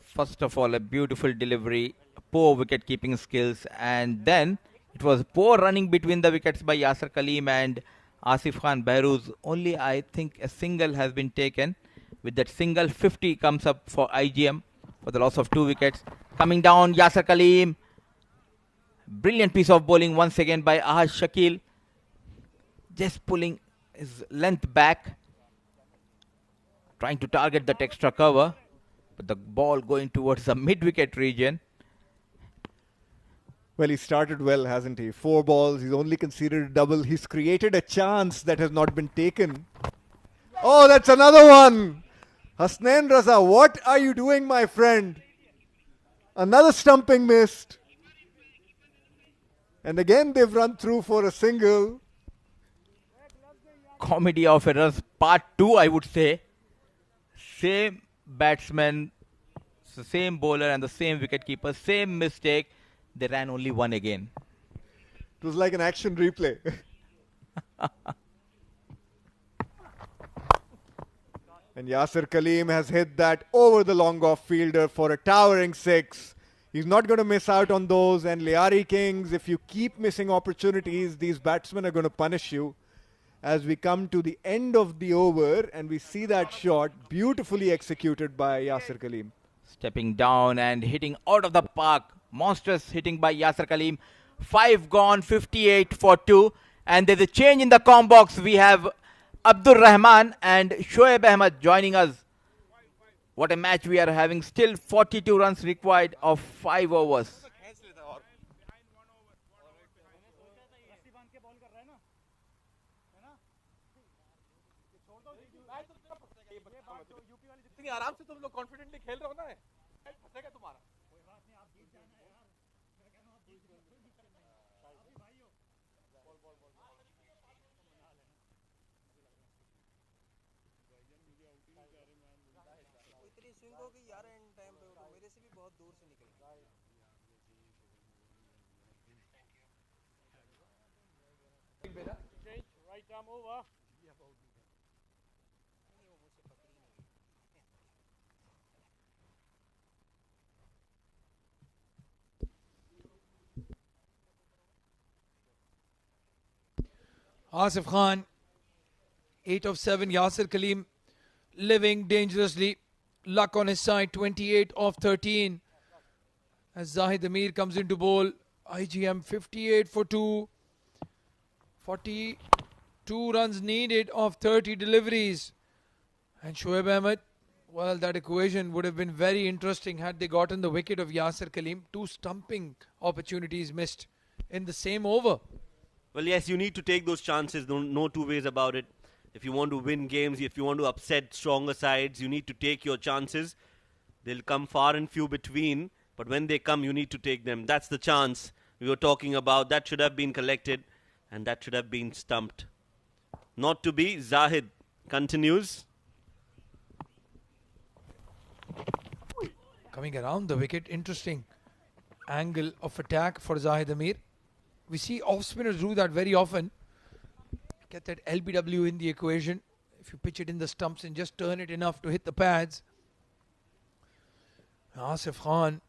First of all, a beautiful delivery, poor wicket-keeping skills, and then it was poor running between the wickets by Yasser Kaleem and Asif Khan Behrooz. Only I think a single has been taken. With that single, 50 comes up for IGM for the loss of 2 wickets. Coming down, Yasser Kaleem. Brilliant piece of bowling once again by Ahad Shakil. Just pulling his length back, trying to target that extra cover. But the ball going towards the mid-wicket region. Well, he started well, hasn't he? 4 balls, he's only conceded a double. He's created a chance that has not been taken. Oh, that's another one! Hasnain Raza, what are you doing, my friend? Another stumping missed. And again, they've run through for a single. Comedy of errors, part 2, I would say. Same batsman, the same bowler and the same wicketkeeper, same mistake. They ran only one again. It was like an action replay. And Yasser Kaleem has hit that over the long off fielder for a towering 6. He's not going to miss out on those. And Lyari Kings, if you keep missing opportunities, these batsmen are going to punish you. As we come to the end of the over and we see that shot beautifully executed by Yasser Kaleem. Stepping down and hitting out of the park. Monstrous hitting by Yasser Kaleem. 5 gone, 58 for 2. And there's a change in the com box. We have Abdur Rahman and Shoaib Ahmed joining us. What a match we are having. Still 42 runs required of 5 overs. आराम से तुम लोग confidently खेल रहे हो ना फंसेगा तुम्हारा इतनी स्विंग हो गई यार एंड टाइम पे तो मेरे से भी बहुत दूर से निकल गई Right arm over. Asif Khan, 8 of 7. Yasser Kaleem living dangerously. Luck on his side, 28 of 13. As Zahid Amir comes into bowl, IGM 58 for 2. 42 runs needed of 30 deliveries. And Shoaib Ahmed, well, that equation would have been very interesting had they gotten the wicket of Yasser Kaleem. 2 stumping opportunities missed in the same over. Well, yes, you need to take those chances. No two ways about it. If you want to win games, if you want to upset stronger sides, you need to take your chances. They'll come far and few between, but when they come, you need to take them. That's the chance we were talking about. That should have been collected, and that should have been stumped. Not to be. Zahid continues. Coming around the wicket, interesting angle of attack for Zahid Amir. We see off-spinners do that very often. Get that LBW in the equation. If you pitch it in the stumps and just turn it enough to hit the pads. Asif Khan,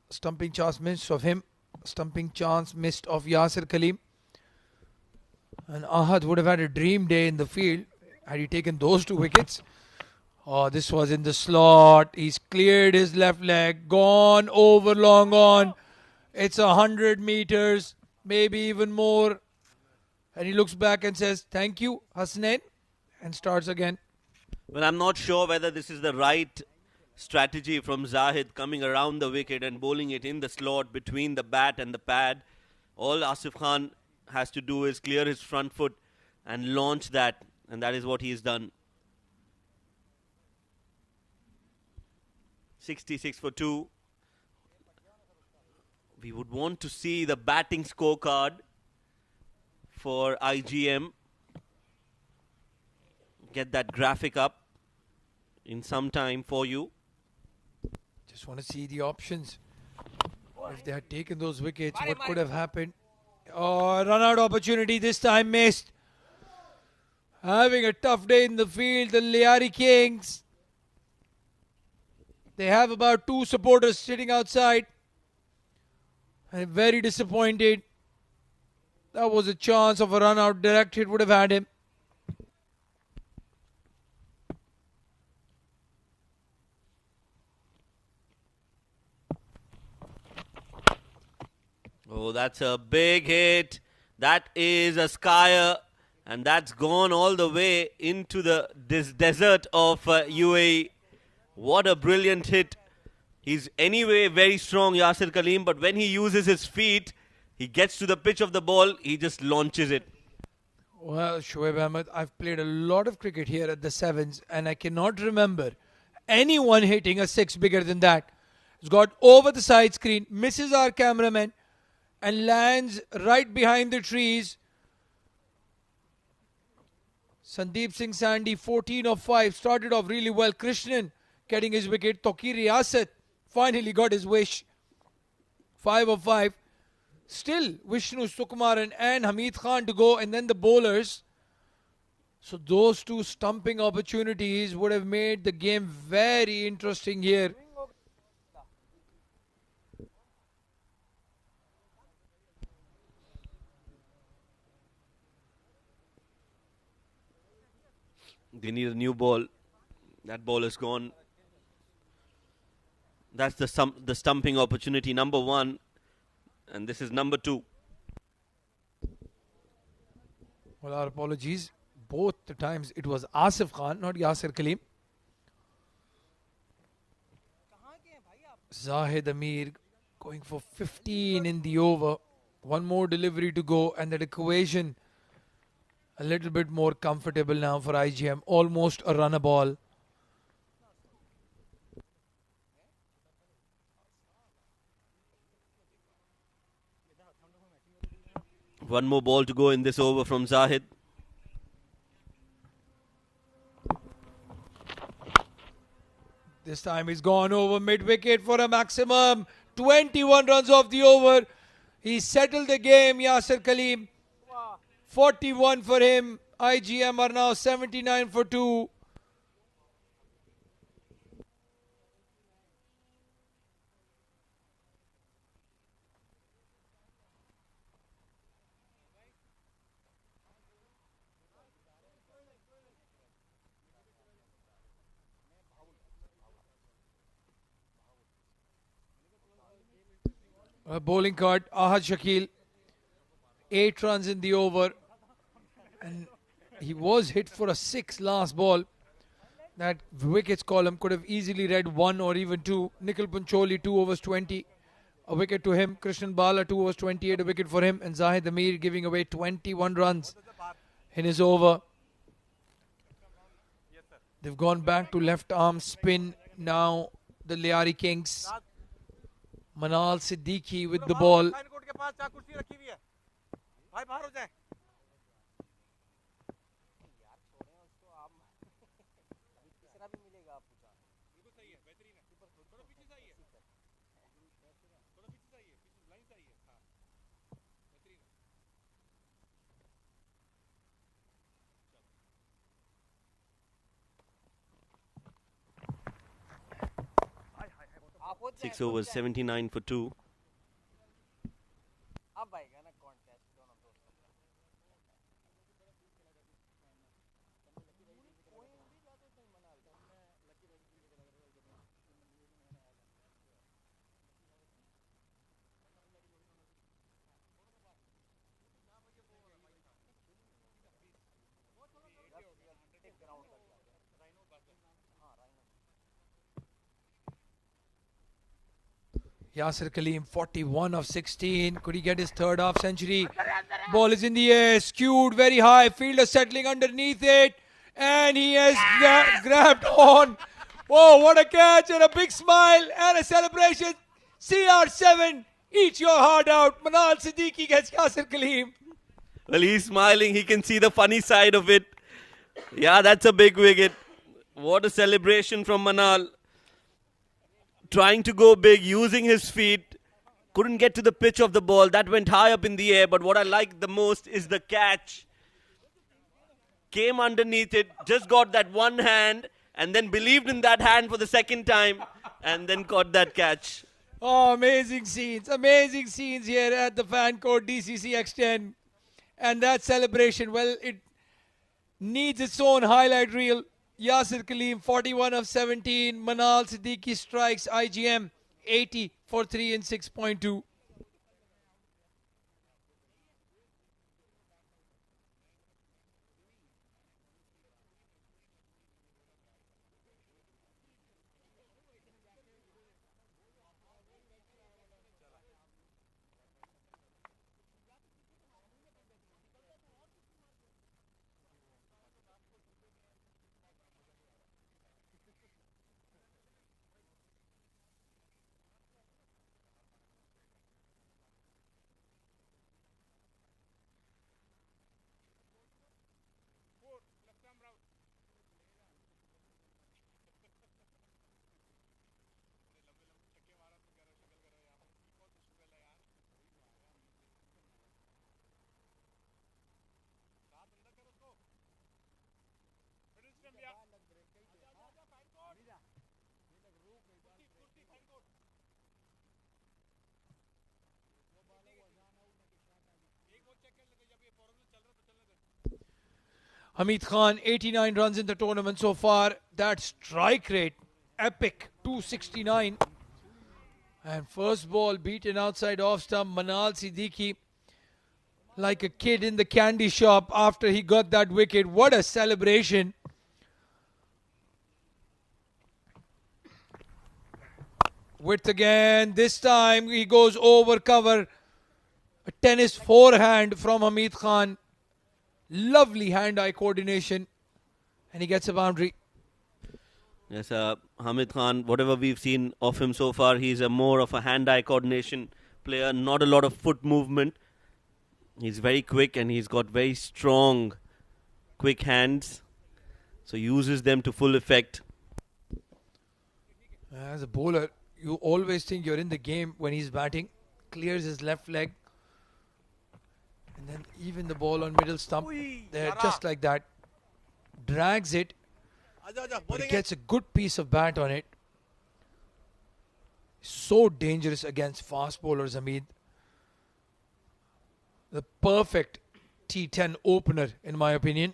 stumping chance missed of him. Stumping chance missed of Yasser Kaleem. And Ahad would have had a dream day in the field had he taken those 2 wickets. Oh, this was in the slot. He's cleared his left leg. Gone over, long on. It's 100 meters. Maybe even more. And he looks back and says, "Thank you, Hasnain," and starts again. Well, I'm not sure whether this is the right strategy from Zahid coming around the wicket and bowling it in the slot between the bat and the pad. All Asif Khan has to do is clear his front foot and launch that, and that is what he has done. 66 for 2. We would want to see the batting scorecard for IGM. Get that graphic up in some time for you. Just want to see the options. If they had taken those wickets, what could have happened? Oh, run out opportunity this time missed. Having a tough day in the field, the Lyari Kings. They have about 2 supporters sitting outside. I'm very disappointed. That was a chance of a run out. Direct hit would have had him. Oh, that's a big hit. That is a skyer, and that's gone all the way into the desert of UAE. What a brilliant hit. He's anyway very strong, Yasir Kaleem, but when he uses his feet, he gets to the pitch of the ball, he just launches it. Well, Shoaib Ahmed, I've played a lot of cricket here at the Sevens, and I cannot remember anyone hitting a 6 bigger than that. It's got over the side screen, misses our cameraman, and lands right behind the trees. Sandeep Singh Sandhi, 14 of 5, started off really well. Krishnan getting his wicket. Tokir Riyasat finally got his wish. 5 of 5. Still Vishnu Sukumaran and Hamid Khan to go, and then the bowlers. So those 2 stumping opportunities would have made the game very interesting here. They need a new ball. That ball is gone. That's the stumping opportunity number 1. And this is number 2. Well, our apologies. Both the times it was Asif Khan, not Yasir Kaleem. Zahid Amir going for 15 in the over. 1 more delivery to go, and that equation a little bit more comfortable now for IGM. Almost a runner ball. One more ball to go in this over from Zahid. This time he's gone over mid-wicket for a maximum 21 runs off the over. He settled the game, Yasir Kaleem. 41 for him. IGM are now 79 for 2. A bowling card, Ahad Shakil. 8 runs in the over. And he was hit for a 6 last ball. That wickets column could have easily read 1 or even 2. Nikhil Pancholi, 2 overs 20. A wicket to him. Krishnan Bala, 2 overs 28. A wicket for him. And Zahid Amir giving away 21 runs in his over. They've gone back to left arm spin now. The Lyari Kings. Manal Siddiqui with the ball. Six overs, 79 for 2. Yasir Kaleem, 41 of 16. Could he get his third half century? Ball is in the air, skewed very high. Fielder settling underneath it. And he has grabbed on. Oh, what a catch and a big smile and a celebration. CR7, eat your heart out. Manal Siddiqui gets Yasir Kaleem. Well, he's smiling. He can see the funny side of it. Yeah, that's a big wicket. What a celebration from Manal. Trying to go big, using his feet. Couldn't get to the pitch of the ball. That went high up in the air. But what I like the most is the catch. Came underneath it, just got that one hand, and then believed in that hand for the second time, and then caught that catch. Oh, amazing scenes here at the fan court DCC X10. And that celebration, well, it needs its own highlight reel. Yasir Kaleem, 41 of 17. Manal Siddiqui strikes IGM, 80 for 3 in 6.2. Hamid Khan, 89 runs in the tournament so far. That strike rate, epic, 269. And first ball beaten outside off stump. Manal Siddiqui, like a kid in the candy shop after he got that wicket. What a celebration. Width again. This time he goes over cover. A tennis forehand from Hamid Khan. Lovely hand-eye coordination. And he gets a boundary. Yes, Hamid Khan, whatever we've seen of him so far, he's more of a hand-eye coordination player. Not a lot of foot movement. He's very quick and he's got very strong, quick hands. So uses them to full effect. As a bowler, you always think you're in the game when he's batting. Clears his left leg. And then even the ball on middle stump, there just like that. Drags it. But he gets a good piece of bat on it. So dangerous against fast bowlers, Hamid. The perfect T10 opener, in my opinion.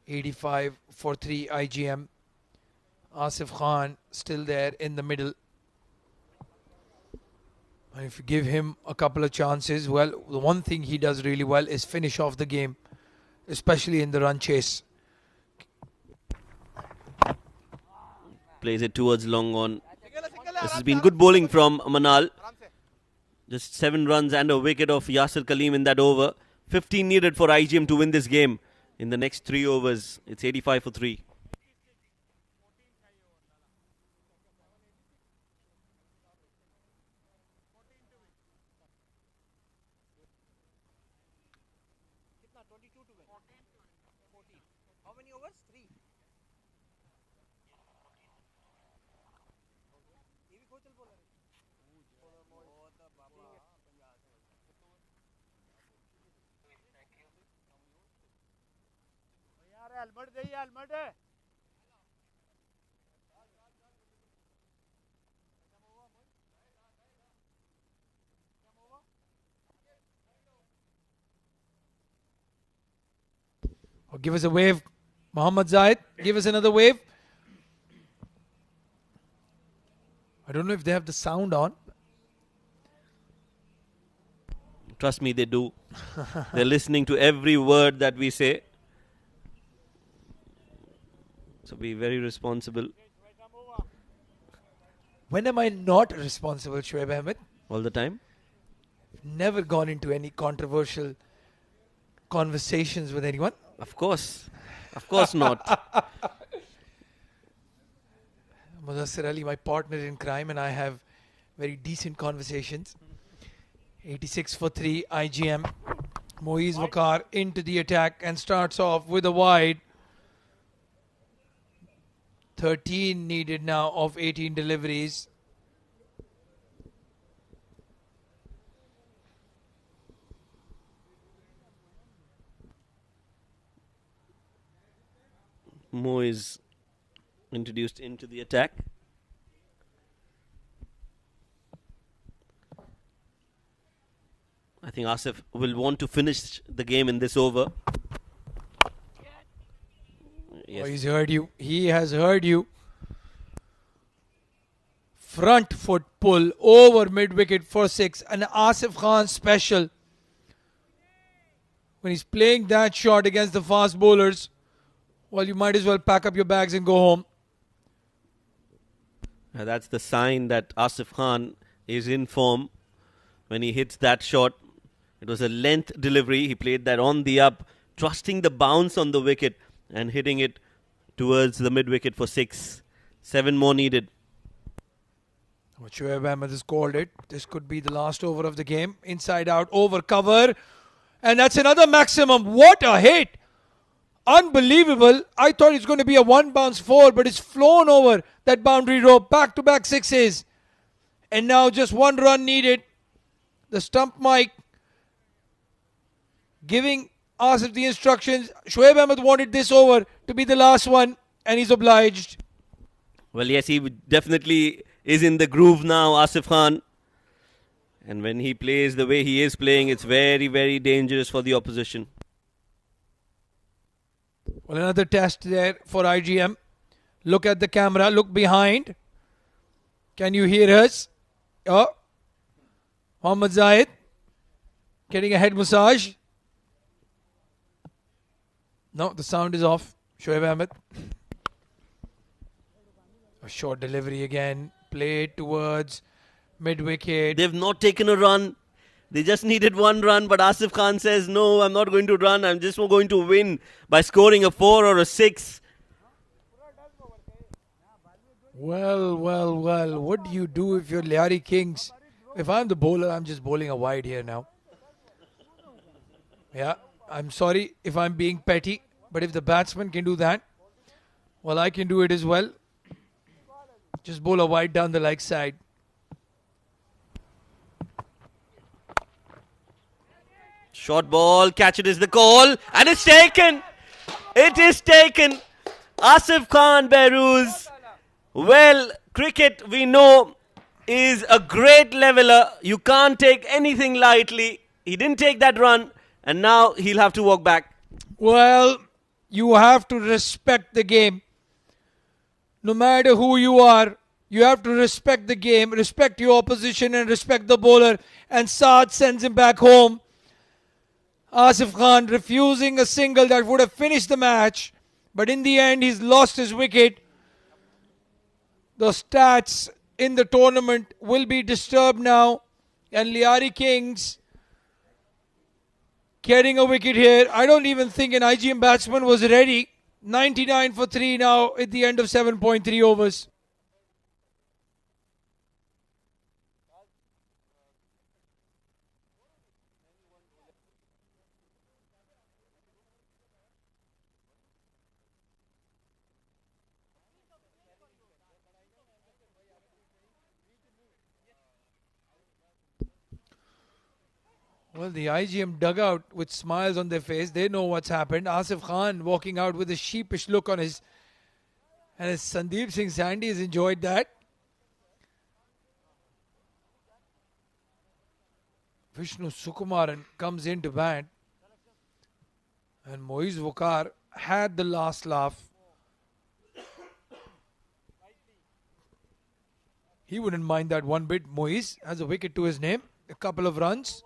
85 for 3 IGM. Asif Khan still there in the middle. And if you give him a couple of chances, well, the one thing he does really well is finish off the game, especially in the run chase. Plays it towards long on. This has been good bowling from Manal. Just 7 runs and a wicket of Yasir Kaleem in that over. 15 needed for IGM to win this game. In the next 3 overs, it's 85 for 3. How many overs? 3. ये भी कोचल बोला है बहुत बाबा यार helmet they helmet Oh, give us a wave. Mohammad Zahid, give us another wave. I don't know if they have the sound on. Trust me, they do. They're listening to every word that we say. So be very responsible. When am I not responsible, Shoaib Ahmed? All the time. Never gone into any controversial conversations with anyone. Of course not. Mudassir Ali, my partner in crime, and I have very decent conversations. 86 for 3, IGM. Moiz Waqar into the attack and starts off with a wide. 13 needed now of 18 deliveries. Mo is introduced into the attack. I think Asif will want to finish the game in this over. Yes. Oh, he's heard you. He has heard you. Front foot pull over mid wicket for 6. An Asif Khan special. When he's playing that shot against the fast bowlers, well, you might as well pack up your bags and go home. That's the sign that Asif Khan is in form when he hits that shot. It was a length delivery. He played that on the up, trusting the bounce on the wicket and hitting it towards the mid wicket for 6. 7 more needed. Shoaib Ahmed has called it. This could be the last over of the game. Inside out, over cover. And that's another maximum. What a hit! Unbelievable. I thought it's going to be a 1 bounce 4, but it's flown over that boundary rope. Back-to-back 6s. And now just 1 run needed. The stump mic giving Asif the instructions. Shoaib Ahmed wanted this over to be the last one, and he's obliged. Well, yes, he definitely is in the groove now, Asif Khan. And when he plays the way he is playing, it's very, very dangerous for the opposition. Well, another test there for IGM. Look at the camera. Look behind. Can you hear us? Oh. Mohammad Zahid getting a head massage. No, the sound is off. Shoaib Ahmed. A short delivery again. Played towards mid-wicket. They've not taken a run. They just needed 1 run, but Asif Khan says, no, I'm not going to run. I'm just going to win by scoring a 4 or a 6. Well. What do you do if you're Lyari Kings? If I'm the bowler, I'm just bowling a wide here now. Yeah, I'm sorry if I'm being petty, but if the batsman can do that, well, I can do it as well. Just bowl a wide down the leg side. Short ball, catch it is the call, and it's taken. It is taken. Asif Khan Behrooz. Well, cricket, we know, is a great leveler. You can't take anything lightly. He didn't take that run, and now he'll have to walk back. Well, you have to respect the game. No matter who you are, you have to respect the game, respect your opposition and respect the bowler. And Saad sends him back home. Asif Khan refusing a single that would have finished the match. But in the end, he's lost his wicket. The stats in the tournament will be disturbed now. And Lyari Kings getting a wicket here. I don't even think an IGM batsman was ready. 99 for 3 now at the end of 7.3 overs. Well, the IGM dugout with smiles on their face. They know what's happened. Asif Khan walking out with a sheepish look on his... And as Sandeep Singh Sandy has enjoyed that. Vishnu Sukumaran comes in to bat. And Moiz Waqar had the last laugh. He wouldn't mind that one bit. Moiz has a wicket to his name. A couple of runs.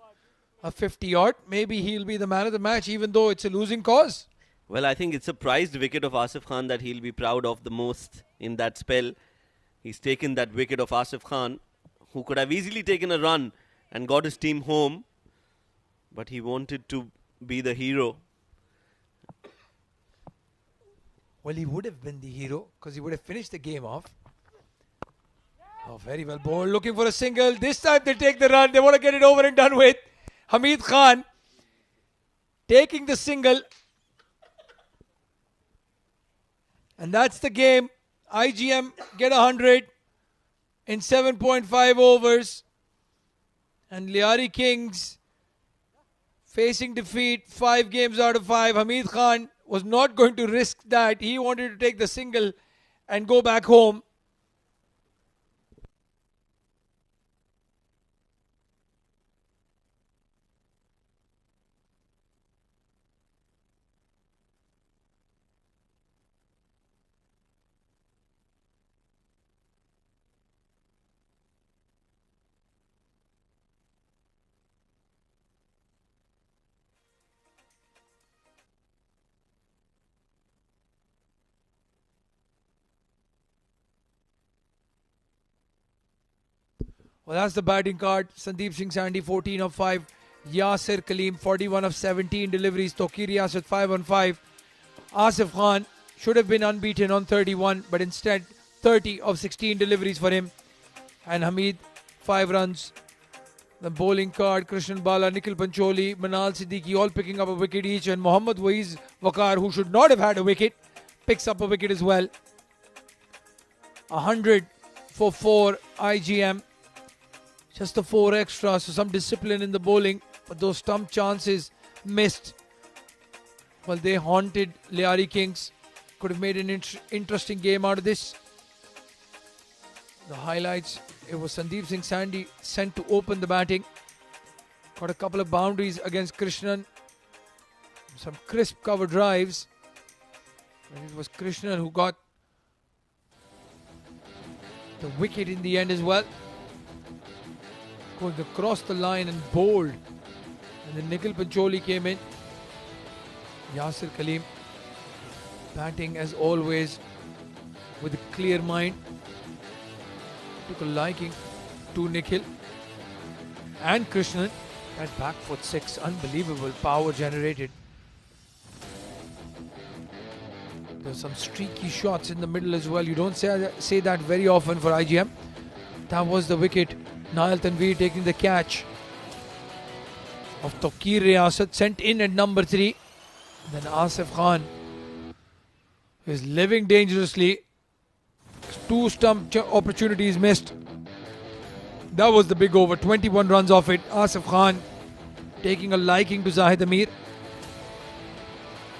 A 50-odd. Maybe he'll be the man of the match even though it's a losing cause. Well, I think it's a prized wicket of Asif Khan that he'll be proud of the most in that spell. He's taken that wicket of Asif Khan, who could have easily taken a run and got his team home, but he wanted to be the hero. Well, he would have been the hero because he would have finished the game off. Oh, very well bowled. Looking for a single. This time they take the run. They want to get it over and done with. Hamid Khan taking the single. And that's the game. IGM get 100 in 7.5 overs. And Lyari Kings facing defeat 5 games out of 5. Hamid Khan was not going to risk that. He wanted to take the single and go back home. Well, that's the batting card. Sandeep Singh Sandhi, 14 of 5. Yasir Kaleem, 41 of 17 deliveries. Tokir Riyasat, 5 on 5. Asif Khan should have been unbeaten on 31, but instead 30 of 16 deliveries for him. And Hamid, 5 runs. The bowling card, Krishnan Bala, Nikhil Pancholi, Manal Siddiqui, all picking up a wicket each. And Mohammad Waiz Waqar, who should not have had a wicket, picks up a wicket as well. 100 for 4 IGM. Just the 4 extra, so some discipline in the bowling. But those stump chances missed. Well, they haunted Lyari Kings. Could have made an interesting game out of this. The highlights, it was Sandeep Singh Sandhi sent to open the batting. Got a couple of boundaries against Krishnan. Some crisp cover drives. And it was Krishnan who got the wicket in the end as well. Going across the line and bowled. And then Nikhil Pancholi came in. Yasir Kaleem batting as always with a clear mind. Took a liking to Nikhil and Krishnan. That back foot 6, unbelievable power generated. There's some streaky shots in the middle as well. You don't say that very often for IGM. That was the wicket. Nail Tanveer taking the catch of Tokir Riyasat, sent in at number 3. Then Asif Khan is living dangerously. 2 stump opportunities missed. That was the big over. 21 runs off it. Asif Khan taking a liking to Zahid Amir.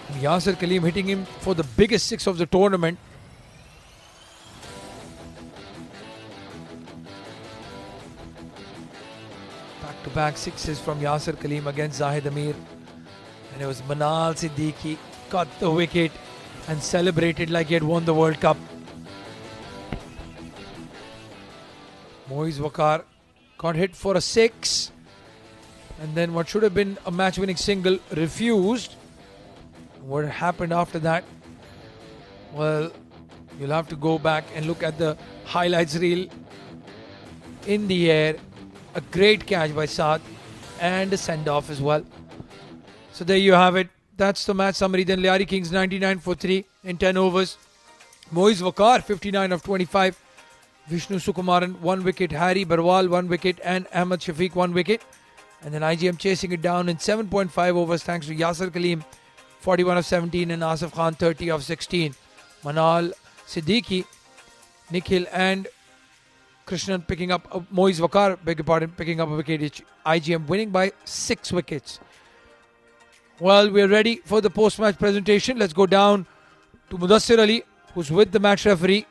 And Yasir Kaleem hitting him for the biggest 6 of the tournament. Back 6s from Yasir Kaleem against Zahid Amir. And it was Manal Siddiqui got the wicket and celebrated like he had won the World Cup. Moiz Waqar got hit for a 6. And then what should have been a match-winning single refused. What happened after that? Well, you'll have to go back and look at the highlights reel. In the air. A great catch by Saad and a send-off as well. So there you have it. That's the match summary. Then Lyari Kings 99 for 3 in 10 overs. Moiz Waqar 59 of 25. Vishnu Sukumaran 1 wicket. Harry Barwal 1 wicket. And Ahmed Shafiq 1 wicket. And then IGM chasing it down in 7.5 overs thanks to Yasir Kaleem 41 of 17 and Asif Khan 30 of 16. Manal Siddiqui, Nikhil and Krishnan picking up Moiz Waqar, beg your pardon, picking up a wicket each. IGM winning by 6 wickets. Well, we're ready for the post-match presentation. Let's go down to Mudassir Ali, who's with the match referee.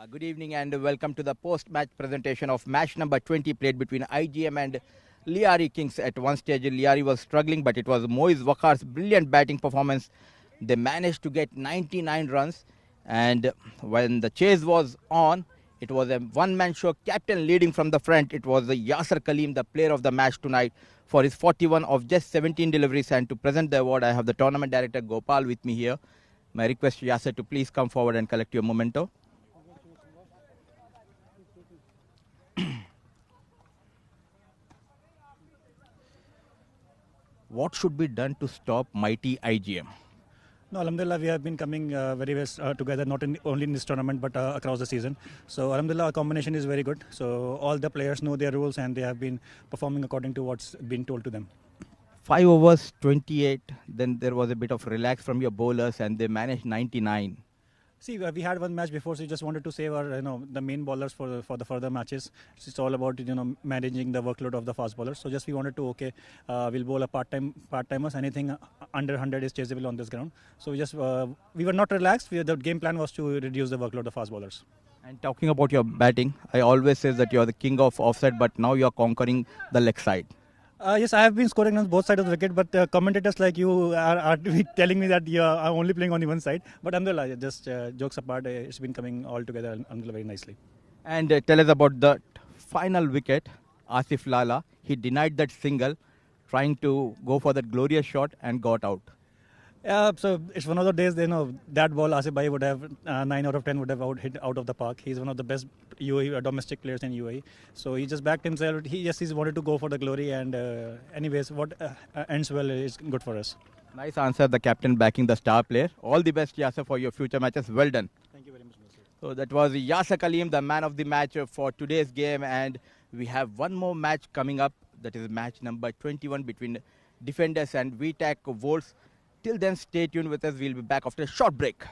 Good evening and welcome to the post-match presentation of match number 20 played between IGM and Lyari Kings. At one stage, Lyari was struggling, but it was Moiz Waqar's brilliant batting performance. They managed to get 99 runs. And when the chase was on, it was a one-man show, captain leading from the front. It was Yasir Kaleem, the player of the match tonight, for his 41 of just 17 deliveries. And to present the award, I have the tournament director Gopal with me here. May I request Yasser to please come forward and collect your memento. What should be done to stop mighty IGM? No, Alhamdulillah, we have been coming very well together, not only in this tournament, but across the season. So, Alhamdulillah, our combination is very good. So, all the players know their rules and they have been performing according to what's been told to them. 5 overs, 28. Then there was a bit of relax from your bowlers and they managed 99. See, we had one match before, so we just wanted to save our, the main bowlers for the further matches. It's all about, managing the workload of the fast bowlers. So just we wanted to, we'll bowl a part-timers. Anything under 100 is chaseable on this ground. So we were not relaxed. The game plan was to reduce the workload of fast bowlers. And talking about your batting, I always say that you are the king of offside, but now you are conquering the leg side. Yes, I have been scoring on both sides of the wicket, but commentators like you are telling me that I'm only playing on the one side. But alhamdulillah, just jokes apart, it's been coming all together alhamdulillah very nicely. And tell us about the final wicket, Asif Lala. He denied that single, trying to go for that glorious shot and got out. So it's one of the days, that ball Asif Bhai would have 9 out of 10 would have hit out of the park. He's one of the best UAE domestic players in UAE. So he just backed himself. He's wanted to go for the glory. And anyways, what ends well is good for us. Nice answer, the captain backing the star player. All the best, Yasser, for your future matches. Well done. Thank you very much. So that was Yasser Kaleem, the man of the match for today's game. And we have one more match coming up. That is match number 21 between Defenders and VTAC Wolves. Till then, stay tuned with us. We'll be back after a short break.